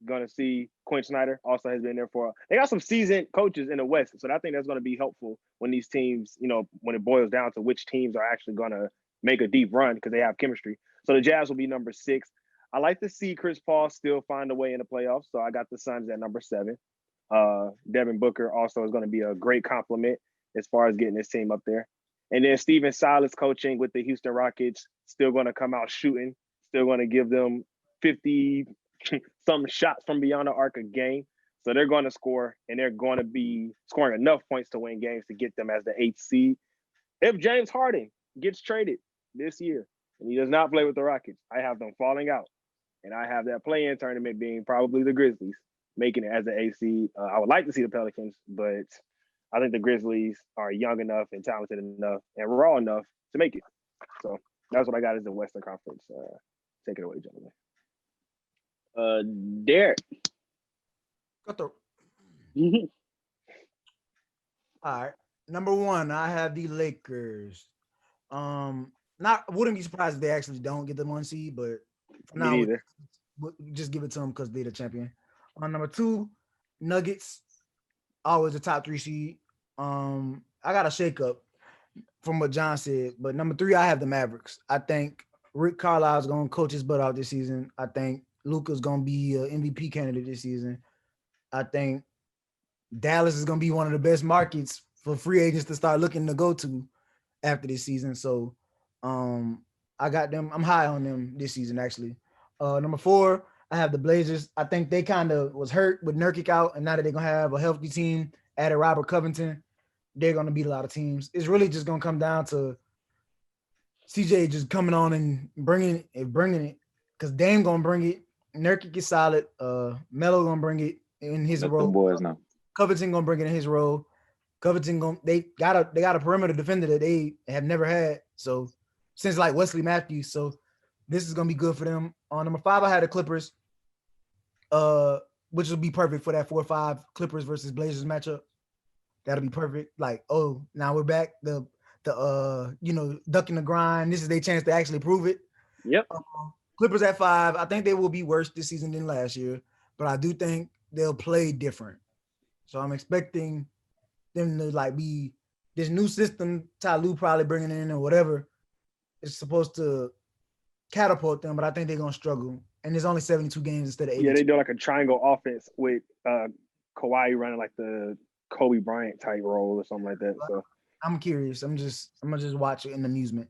[SPEAKER 2] Going to see Quinn Snyder also has been there they got some seasoned coaches in the West. So I think that's going to be helpful when these teams, when it boils down to which teams are actually going to make a deep run because they have chemistry. So the Jazz will be number 6. I like to see Chris Paul still find a way in the playoffs. So I got the Suns at number 7. Devin Booker also is going to be a great compliment as far as getting this team up there. And then Steven Silas coaching with the Houston Rockets, still going to come out shooting, still going to give them 50 some shots from beyond the arc a game. So they're going to score, and they're going to be scoring enough points to win games to get them as the 8th seed. If James Harden gets traded this year and he does not play with the Rockets, I have them falling out. And I have that play-in tournament being probably the Grizzlies, making it as the 8th seed. I would like to see the Pelicans, but I think the Grizzlies are young enough and talented enough and raw enough to make it. So that's what I got as the Western Conference. Take it away, gentlemen.
[SPEAKER 1] Derek.
[SPEAKER 3] All right. Number 1, I have the Lakers. Wouldn't be surprised if they actually don't get the 1 seed, but for
[SPEAKER 2] Me
[SPEAKER 3] now,
[SPEAKER 2] neither.
[SPEAKER 3] we'll just give it to them because they're the champion. On number 2, Nuggets, always the top 3 seed. I got a shake up from what John said, but number 3, I have the Mavericks. I think Rick Carlisle's going to coach his butt out this season. I think Luka's going to be an MVP candidate this season. I think Dallas is going to be one of the best markets for free agents to start looking to go to after this season. So I got them. I'm high on them this season, actually. Number 4, I have the Blazers. I think they kind of was hurt with Nurkic out, and now that they're going to have a healthy team, added Robert Covington, they're going to beat a lot of teams. It's really just going to come down to CJ just coming on and bringing it because Dame going to bring it. Nurkic is solid. Melo going to bring it in his
[SPEAKER 4] Let
[SPEAKER 3] role.
[SPEAKER 4] them boys know.
[SPEAKER 3] Covington going to bring it in his role. They got a perimeter defender that they have never had. So since like Wesley Matthews, so this is gonna be good for them. On number 5, I had the Clippers, which will be perfect for that 4-5 Clippers versus Blazers matchup. That'll be perfect. Like, oh, now we're back. The ducking the grind. This is their chance to actually prove it.
[SPEAKER 2] Yep.
[SPEAKER 3] Clippers at 5. I think they will be worse this season than last year, but I do think they'll play different. So I'm expecting them to like be this new system Ty Lue probably bringing in or whatever is supposed to catapult them, but I think they're gonna struggle. And there's only 72 games instead of 82.
[SPEAKER 2] Yeah, they do like a triangle offense with Kawhi running like the Kobe Bryant type role or something like that. So
[SPEAKER 3] I'm curious. I'm gonna just watch it in amusement.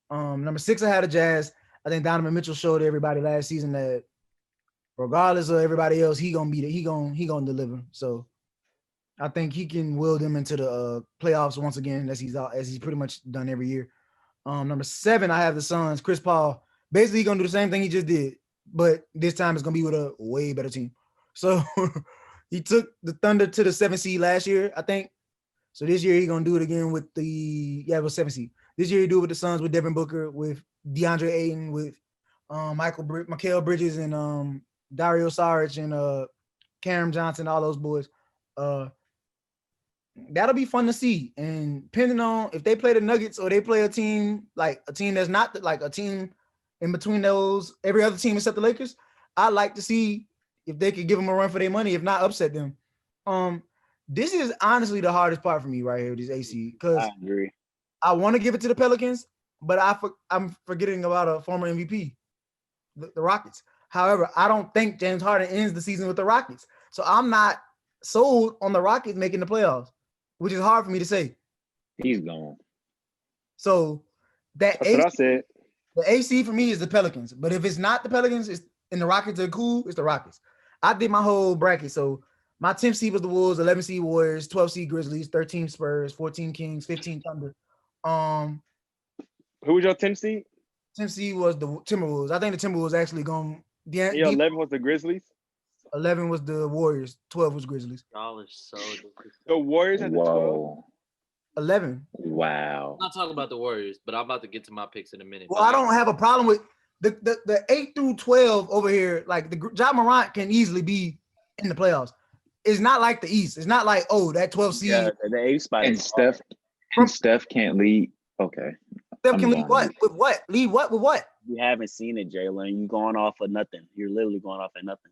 [SPEAKER 3] Number 6, I had the Jazz. I think Donovan Mitchell showed everybody last season that regardless of everybody else, he gonna beat it. He gonna deliver. So I think he can will them into the playoffs once again, as he's pretty much done every year. Number 7, I have the Suns. Chris Paul basically gonna do the same thing he just did, but this time it's gonna be with a way better team. So he took the Thunder to the 7th seed last year, I think. So this year he's gonna do it again with it was 7th seed. This year he do it with the Suns with Devin Booker, with DeAndre Ayton, with Mikal Bridges, and Dario Saric and Cam Johnson, all those boys. That'll be fun to see. And depending on if they play the Nuggets or they play a team that's not like a team in between those, every other team except the Lakers, I'd like to see if they could give them a run for their money, if not upset them. This is honestly the hardest part for me right here, this AC, because
[SPEAKER 2] I agree.
[SPEAKER 3] I want to give it to the Pelicans, but I'm forgetting about a former MVP, the Rockets. However, I don't think James Harden ends the season with the Rockets. So I'm not sold on the Rockets making the playoffs, which is hard for me to say.
[SPEAKER 4] He's gone.
[SPEAKER 3] So that's
[SPEAKER 2] what I said.
[SPEAKER 3] The AC for me is the Pelicans. But if it's not the Pelicans, and the Rockets are cool, it's the Rockets. I did my whole bracket. So my 10th seed was the Wolves, 11th seed Warriors, 12th seed Grizzlies, 13 Spurs, 14 Kings, 15 Thunder.
[SPEAKER 2] Who was your 10th seed?
[SPEAKER 3] 10th seed was the Timberwolves. I think the Timberwolves actually going.
[SPEAKER 2] Yeah, 11 was the Grizzlies.
[SPEAKER 3] 11 was the Warriors. 12 was Grizzlies.
[SPEAKER 5] Y'all are so ridiculous.
[SPEAKER 2] The Warriors had the 12.
[SPEAKER 3] 11.
[SPEAKER 4] Wow.
[SPEAKER 5] I'm not talking about the Warriors, but I'm about to get to my picks in a minute.
[SPEAKER 3] Well, I don't have a problem with the 8 through 12 over here. Like the Ja Morant can easily be in the playoffs. It's not like the East. It's not like, oh, that 12 seed.
[SPEAKER 1] Yeah, the 8 spot.
[SPEAKER 4] And Steph can't lead. Okay.
[SPEAKER 3] Steph can lead what? With what? Lead what? With what?
[SPEAKER 1] You haven't seen it, Jalen. You going off of nothing. You're literally going off of nothing.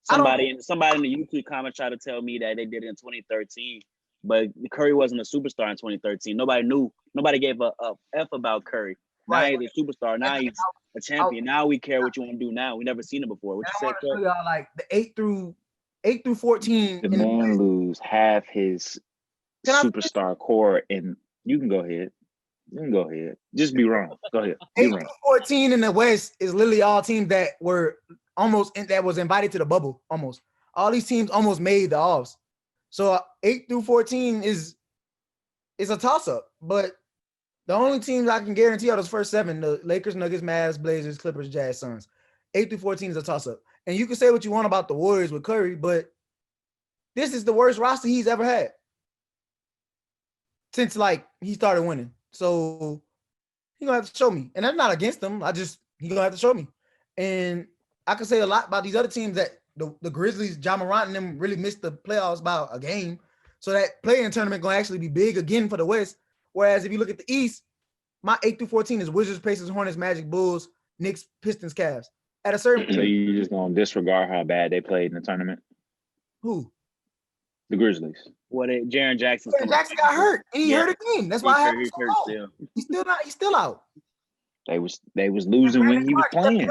[SPEAKER 1] Somebody in the YouTube comment tried to tell me that they did it in 2013, but Curry wasn't a superstar in 2013. Nobody knew. Nobody gave a F about Curry. Now he's a superstar. Now he's a champion. Now we care what you want to do now. We never seen it before. What you said,
[SPEAKER 3] y'all, like the 8 through 14.
[SPEAKER 4] The man lose half his superstar core, and you can go ahead. You can go ahead. Just be wrong. Go ahead.
[SPEAKER 3] 8 through 14 in the West is literally all teams that were that was invited to the bubble. Almost all these teams almost made the offs. So 8 through 14 is a toss up. But the only teams I can guarantee are those first 7: the Lakers, Nuggets, Mavs, Blazers, Clippers, Jazz, Suns. 8 through 14 is a toss up. And you can say what you want about the Warriors with Curry, but this is the worst roster he's ever had since like he started winning. So he's gonna have to show me. And that's not against him. He's gonna have to show me. And I can say a lot about these other teams that the Grizzlies, Ja Morant and them really missed the playoffs by a game. So that play-in tournament going to actually be big again for the West. Whereas if you look at the East, my 8 through 14 is Wizards, Pacers, Hornets, Magic, Bulls, Knicks, Pistons, Cavs. At a certain
[SPEAKER 4] So you just going to disregard how bad they played in the tournament?
[SPEAKER 3] Who?
[SPEAKER 4] The Grizzlies.
[SPEAKER 1] What Jaren Jackson?
[SPEAKER 3] Jaren Jackson got hurt, and he hurt again. That's why I have him so low. He's still out.
[SPEAKER 4] They was losing when he was playing.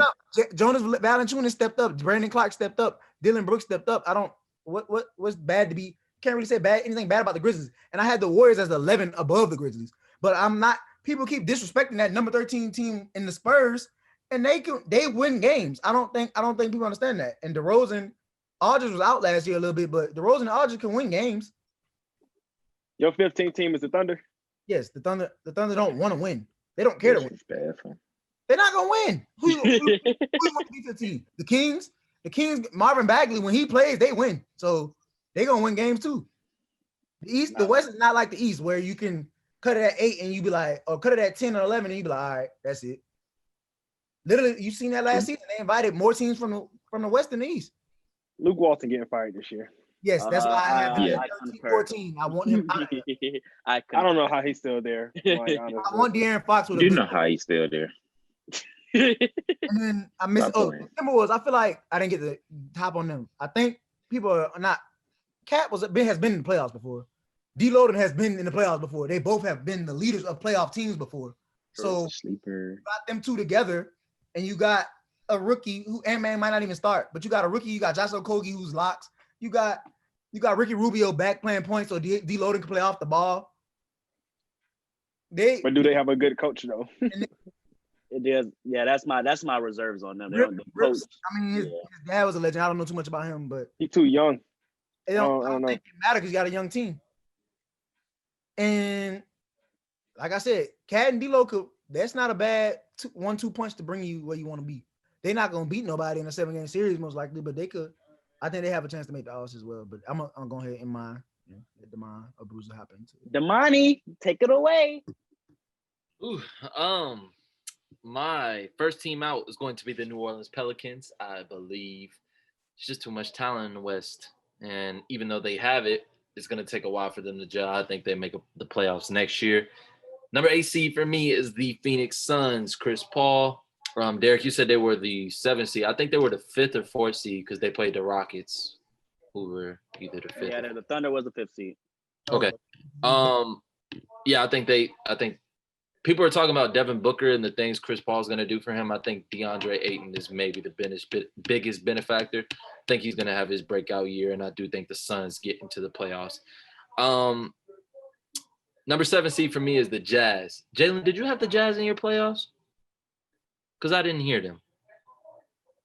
[SPEAKER 3] Jonas Valanciunas stepped up. Brandon Clark stepped up. Dylan Brooks stepped up. I don't what's bad to be. Can't really say anything bad about the Grizzlies. And I had the Warriors as 11 above the Grizzlies, but I'm not. People keep disrespecting that number 13 team in the Spurs, and they win games. I don't think people understand that. And DeRozan, Aldridge was out last year a little bit, but DeRozan and Aldridge can win games.
[SPEAKER 2] Your 15 team is the Thunder?
[SPEAKER 3] Yes, the Thunder don't want to win. They don't care to win. They're not gonna win. Who wants to be 15? The Kings. The Kings. Marvin Bagley, when he plays, they win. So they're gonna win games too. The West is not like the East, where you can cut it at 8 and you be like, or cut it at 10 or 11 and you be like, all right, that's it. Literally, you seen that last season. They invited more teams from the West than the East.
[SPEAKER 2] Luke Walton getting fired this year.
[SPEAKER 3] Yes, that's why I have him 14. I want him out of there.
[SPEAKER 2] I don't know how he's still there. Like,
[SPEAKER 3] I want De'Aaron Fox with
[SPEAKER 4] you know how he's still there.
[SPEAKER 3] And then I miss Timberwolves. I feel like I didn't get the top on them. I think people are not. Cat has been in the playoffs before. D. Loden has been in the playoffs before. They both have been the leaders of playoff teams before. So you got them two together, and you got a rookie who Ant-Man might not even start, but you got a rookie. You got Josh Okogie who's locks. You got Ricky Rubio back playing points, so D. Loden can play off the ball.
[SPEAKER 2] But do they have a good coach though?
[SPEAKER 1] It is. Yeah, that's my reserves on them. The coach.
[SPEAKER 3] I mean, his dad was a legend. I don't know too much about him, but
[SPEAKER 2] he's too young.
[SPEAKER 3] I don't think it matters because you got a young team. And like I said, Cat and D-Lo that's not a bad 1-2 punch to bring you where you want to be. They're not gonna beat nobody in a 7-game series most likely, but they could. I think they have a chance to make the All-Stars as well. But I'm gonna go ahead in my Demond or Bruiser hop into it.
[SPEAKER 1] Demani, take it away.
[SPEAKER 5] Ooh, my first team out is going to be the New Orleans Pelicans. I believe it's just too much talent in the West, and even though they have it, it's going to take a while for them to gel. I think they make the playoffs next year. Number 8 seed for me is the Phoenix Suns. Chris Paul. Derek, you said they were the 7th seed. I think they were the 5th or 4th seed because they played the Rockets, who were either the 5th.
[SPEAKER 1] Yeah, the Thunder was the 5th seed.
[SPEAKER 5] Okay. Yeah, I think people are talking about Devin Booker and the things Chris Paul's going to do for him. I think DeAndre Ayton is maybe the biggest benefactor. I think he's going to have his breakout year, and I do think the Suns get into the playoffs. Number 7 seed for me is the Jazz. Jalen, did you have the Jazz in your playoffs? Because I didn't hear them.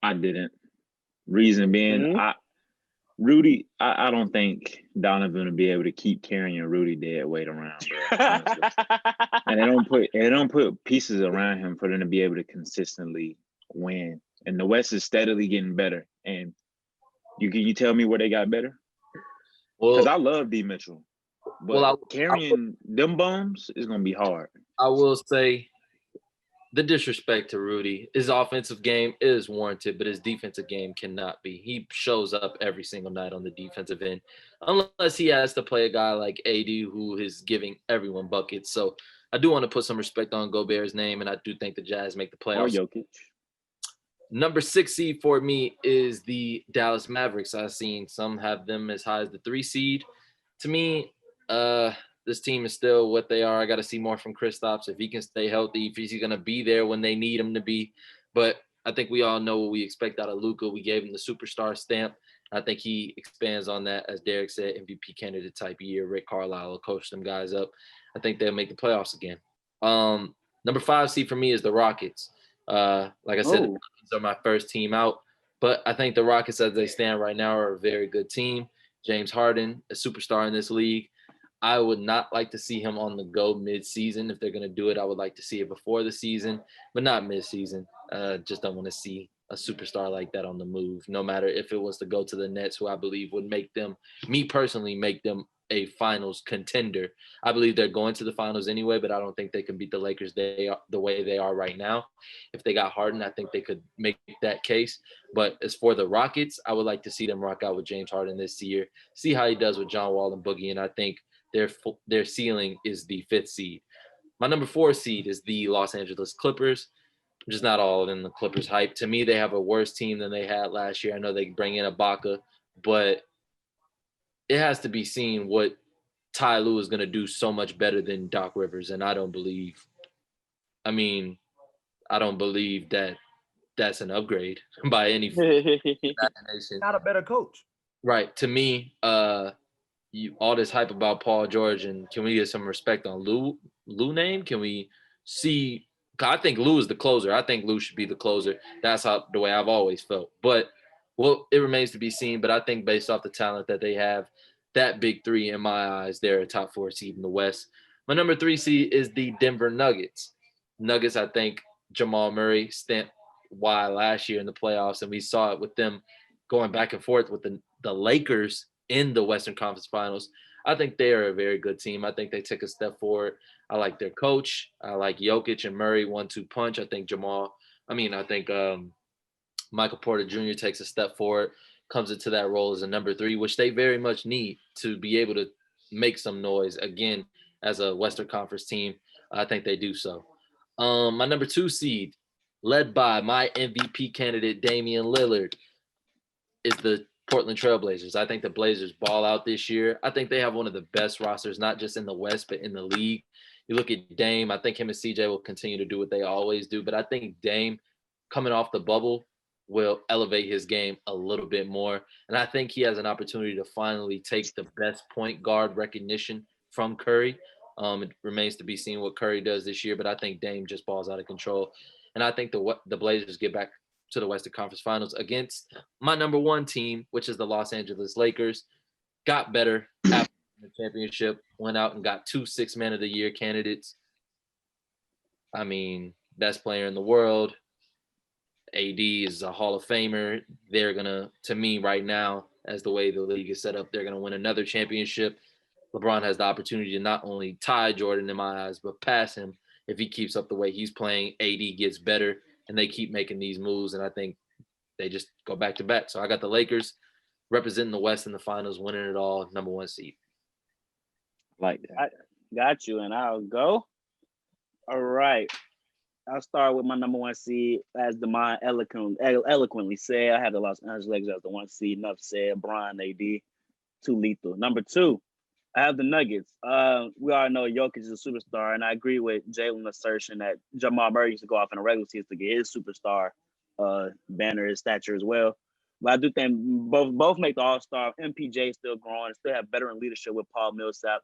[SPEAKER 4] I didn't. Reason being, Rudy, I don't think Donovan will be able to keep carrying Rudy dead weight around, bro, honestly. And they don't put pieces around him for them to be able to consistently win. And the West is steadily getting better. And can you tell me where they got better? Because I love D. Mitchell. But carrying them bums is gonna be hard.
[SPEAKER 5] I will say the disrespect to Rudy, his offensive game is warranted, but his defensive game cannot be. He shows up every single night on the defensive end, unless he has to play a guy like AD who is giving everyone buckets. So I do want to put some respect on Gobert's name, and I do think the Jazz make the playoffs.
[SPEAKER 4] Or Jokic.
[SPEAKER 5] Number 6 seed for me is the Dallas Mavericks. I've seen some have them as high as the 3 seed. To me, this team is still what they are. I got to see more from Kristaps. If he can stay healthy, if he's going to be there when they need him to be. But I think we all know what we expect out of Luka. We gave him the superstar stamp. I think he expands on that, as Derek said, MVP candidate type year. Rick Carlisle will coach them guys up. I think they'll make the playoffs again. Number 5 seed for me is the Rockets. Like I said, the Rockets are my first team out. But I think the Rockets, as they stand right now, are a very good team. James Harden, a superstar in this league. I would not like to see him on the go mid-season. If they're going to do it, I would like to see it before the season, but not mid-season. Just don't want to see a superstar like that on the move, no matter if it was to go to the Nets, who I believe would make them, me personally, make them a finals contender. I believe they're going to the finals anyway, but I don't think they can beat the Lakers the way they are right now. If they got Harden, I think they could make that case. But as for the Rockets, I would like to see them rock out with James Harden this year, see how he does with John Wall and Boogie, and I think their ceiling is the 5th seed. My number 4 seed is the Los Angeles Clippers. I'm just not all in the Clippers hype. To me, they have a worse team than they had last year. I know they bring in Ibaka, but it has to be seen what Ty Lue is going to do so much better than Doc Rivers, and I don't believe that that's an upgrade by any imagination.
[SPEAKER 3] Not a better coach.
[SPEAKER 5] Right. To me, all this hype about Paul George, and can we get some respect on Lue name? Can we see? I think Lue is the closer. I think Lue should be the closer. That's the way I've always felt. But it remains to be seen. But I think based off the talent that they have, that big 3 in my eyes, they're a top 4 seed in the West. My number 3 seed is the Denver Nuggets. Nuggets, I think Jamal Murray stamped why last year in the playoffs, and we saw it with them going back and forth with the Lakers in the Western Conference Finals. I think they are a very good team. I think they take a step forward. I like their coach. I like Jokic and Murray 1-2 punch. I think Michael Porter Jr. takes a step forward, comes into that role as a number 3, which they very much need to be able to make some noise again as a Western Conference team. I think they do so. My number 2 seed, led by my MVP candidate Damian Lillard, is the Portland Trailblazers. I think the Blazers ball out this year. I think they have one of the best rosters, not just in the West, but in the league. You look at Dame, I think him and CJ will continue to do what they always do, but I think Dame, coming off the bubble, will elevate his game a little bit more. And I think he has an opportunity to finally take the best point guard recognition from Curry. It remains to be seen what Curry does this year, but I think Dame just balls out of control. And I think the Blazers get back to the Western Conference Finals against my number 1 team, which is the Los Angeles Lakers. Got better after the championship, went out and got 2 Sixth Man of the Year candidates. I mean, best player in the world. AD is a Hall of Famer. They're to me right now, as the way the league is set up, they're going to win another championship. LeBron has the opportunity to not only tie Jordan in my eyes, but pass him if he keeps up the way he's playing. AD gets better, and they keep making these moves, and I think they just go back to back. So I got the Lakers representing the West in the finals, winning it all, number 1 seed.
[SPEAKER 1] Like that. I got you, and I'll go. All right. I'll start with my number 1 seed. As Demond eloquently said, I have the Los Angeles Lakers as the 1 seed. Enough said. Bron, AD, too lethal. Number 2, I have the Nuggets. We all know Jokic is a superstar, and I agree with Jalen's assertion that Jamal Murray used to go off in the regular season to get his superstar banner, his stature as well. But I do think both make the All-Star. MPJ still growing, still have veteran leadership with Paul Millsap,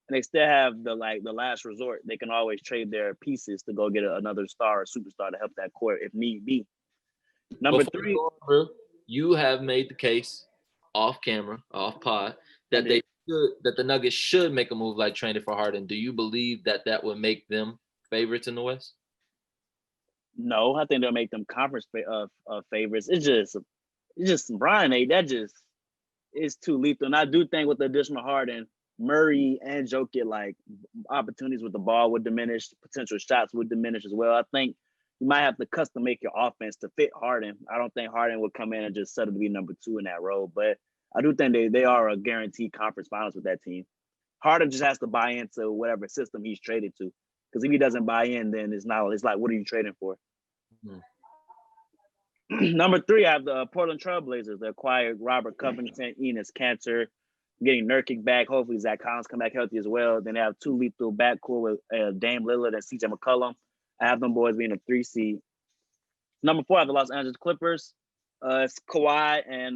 [SPEAKER 1] and they still have the last resort. They can always trade their pieces to go get another star or superstar to help that court if need be. Number 3,
[SPEAKER 5] you have made the case off camera, off pod, that the Nuggets should make a move like trading for Harden. Do you believe that would make them favorites in the West?
[SPEAKER 1] No, I think they'll make them conference favorites. It's just Brian A. That just is too lethal. And I do think with the additional Harden, Murray and Jokic, opportunities with the ball would diminish, potential shots would diminish as well. I think you might have to custom make your offense to fit Harden. I don't think Harden would come in and just settle to be number 2 in that role, but I do think they are a guaranteed conference finals with that team. Harden just has to buy into whatever system he's traded to. Because if he doesn't buy in, then it's like, what are you trading for? Number 3, I have the Portland Trailblazers. They acquired Robert Covington, Enes Kanter, getting Nurkic back. Hopefully Zach Collins come back healthy as well. Then they have 2 lethal backcourt with Dame Lillard and CJ McCollum. I have them boys being a 3 seed. Number 4, I have the Los Angeles Clippers. It's Kawhi and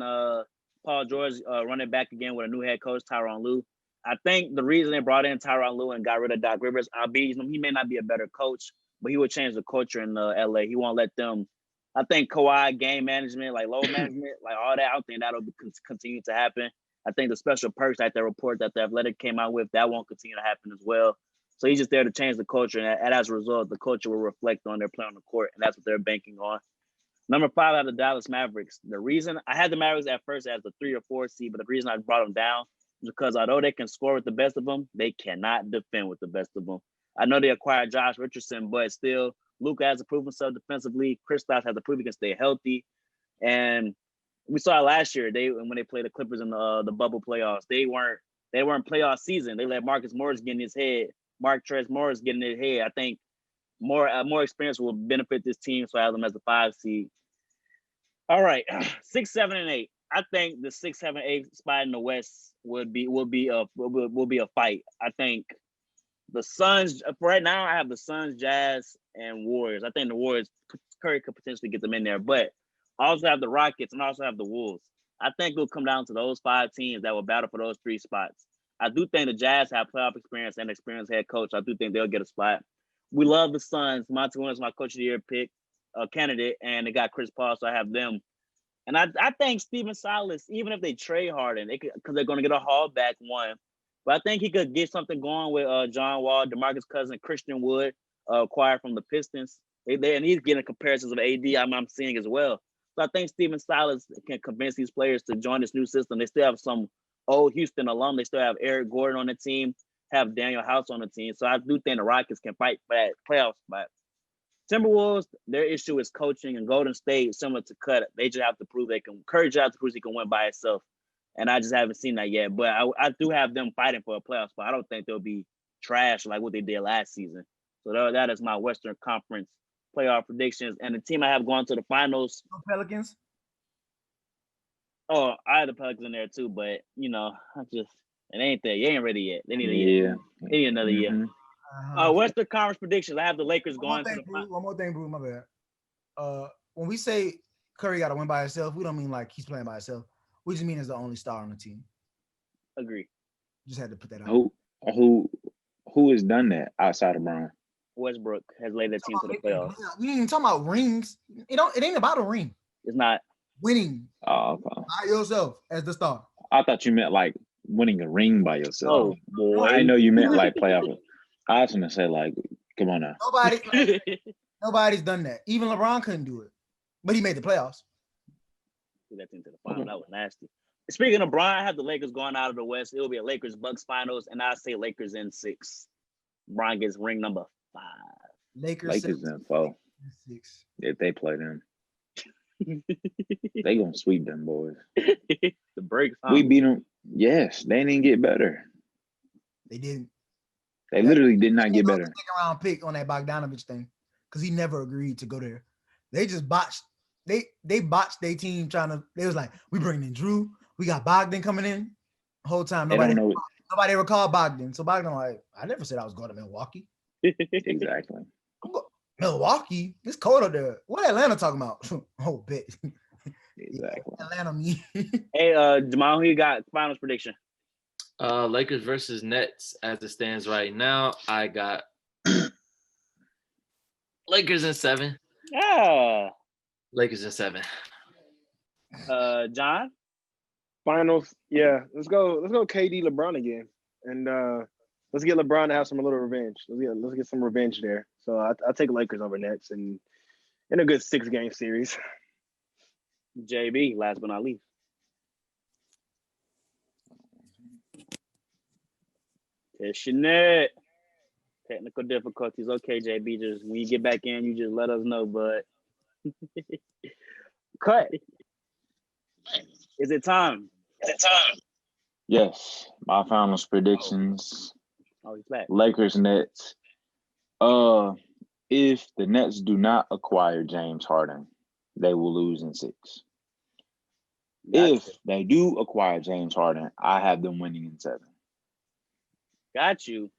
[SPEAKER 1] Paul George running back again with a new head coach, Tyronn Lue. I think the reason they brought in Tyronn Lue and got rid of Doc Rivers, he may not be a better coach, but he would change the culture in LA. He won't let them. I think Kawhi game management, load management, all that, I don't think that'll continue to happen. I think the special perks, like the report that the Athletic came out with, that won't continue to happen as well. So he's just there to change the culture, and as a result, the culture will reflect on their play on the court, and that's what they're banking on. Number 5, I have the Dallas Mavericks. The reason I had the Mavericks at first as the 3 or 4 seed, but the reason I brought them down is because although they can score with the best of them, they cannot defend with the best of them. I know they acquired Josh Richardson, but still, Luka has to prove himself defensively. Kristaps has to prove he can stay healthy. And we saw last year when they played the Clippers in the bubble playoffs. They weren't playoff season. They let Marcus Morris get in his head. Marcus Morris get in his head. I think more experience will benefit this team, so I have them as the 5 seed. All right, 6, 7, and 8. I think the 6, 7, 8 spot in the West will be a fight. I think the Suns right now. I have the Suns, Jazz, and Warriors. I think the Warriors, Curry could potentially get them in there, but I also have the Rockets and I also have the Wolves. I think it'll come down to those 5 teams that will battle for those 3 spots. I do think the Jazz have playoff experience and experienced head coach. I do think they'll get a spot. We love the Suns. Monty Williams is my coach of the year pick candidate, and they got Chris Paul, so I have them. And I think Steven Silas, even if they trade Harden, because they're going to get a haul back one, but I think he could get something going with John Wall, DeMarcus Cousins, Christian Wood, acquired from the Pistons. And he's getting comparisons of AD I'm seeing as well. So I think Steven Silas can convince these players to join this new system. They still have some old Houston alum. They still have Eric Gordon on the team, have Daniel House on the team. So I do think the Rockets can fight for that playoff spot. Timberwolves, their issue is coaching, and Golden State, similar to Cut, they just have to prove they can. Curry just have to prove he can win by himself, and I just haven't seen that yet. But I do have them fighting for a playoff spot. I don't think they'll be trash like what they did last season. So that is my Western Conference playoff predictions, and the team I have going to the finals.
[SPEAKER 3] Pelicans.
[SPEAKER 1] Oh, I had the Pelicans in there too, but it ain't there. You ain't ready yet. They need a
[SPEAKER 4] Yeah.
[SPEAKER 1] year. They need another year. Western Conference predictions. I have the Lakers going to the finals.
[SPEAKER 3] One more thing, Brew, my bad. When we say Curry got to win by himself, we don't mean like he's playing by himself. We just mean as the only star on the team.
[SPEAKER 1] Agree.
[SPEAKER 3] Just had to put that out.
[SPEAKER 4] Who has done that outside of Brown?
[SPEAKER 1] Westbrook has led the team to the playoffs.
[SPEAKER 3] We ain't even talking about rings. It ain't about a ring.
[SPEAKER 1] It's not
[SPEAKER 3] winning.
[SPEAKER 4] Oh, okay.
[SPEAKER 3] By yourself as the star.
[SPEAKER 4] I thought you meant like winning a ring by yourself.
[SPEAKER 1] Oh boy,
[SPEAKER 4] I know you meant like playoff. I was gonna say like, come on now.
[SPEAKER 3] Nobody's done that. Even LeBron couldn't do it, but he made the playoffs.
[SPEAKER 1] That team to the final. That was nasty. Speaking of Bron, I have the Lakers going out of the West. It'll be a Lakers-Bucks finals, and I say Lakers in 6. Bron gets ring number 5.
[SPEAKER 3] Lakers
[SPEAKER 4] in 4.
[SPEAKER 3] 6.
[SPEAKER 4] If they play them, they gonna sweep them boys.
[SPEAKER 1] The breaks.
[SPEAKER 4] We beat them. Yes, they didn't get better.
[SPEAKER 3] They didn't.
[SPEAKER 4] They literally did not get better.
[SPEAKER 3] Second-round pick on that Bogdanovich thing because he never agreed to go there. They just botched. They botched their team trying to. They was like, we bringing in Drew. We got Bogdan coming in. The whole time nobody ever called Bogdan. So Bogdan like, I never said I was going to Milwaukee.
[SPEAKER 4] Exactly.
[SPEAKER 3] Milwaukee, it's cold up there. What Atlanta talking about? Oh, bet.
[SPEAKER 4] Exactly.
[SPEAKER 3] Atlanta me.
[SPEAKER 1] Hey, Jamal, who you got? Finals prediction.
[SPEAKER 5] Lakers versus Nets as it stands right now. I got Lakers in 7.
[SPEAKER 1] Yeah.
[SPEAKER 5] Lakers in 7.
[SPEAKER 1] John.
[SPEAKER 2] Finals. Yeah. Let's go KD LeBron again. And let's get LeBron to have some little revenge. Let's get some revenge there. So I'll take Lakers over Nets and in a good 6-game series.
[SPEAKER 1] JB, last but not least. Net. Technical difficulties. Okay, JB, just when you get back in, you just let us know, bud. Cut. Is it time?
[SPEAKER 4] Yes. My finals predictions.
[SPEAKER 1] Oh, he's back.
[SPEAKER 4] Lakers, Nets. If the Nets do not acquire James Harden, they will lose in 6. If they do acquire James Harden, I have them winning in 7.
[SPEAKER 1] Got you.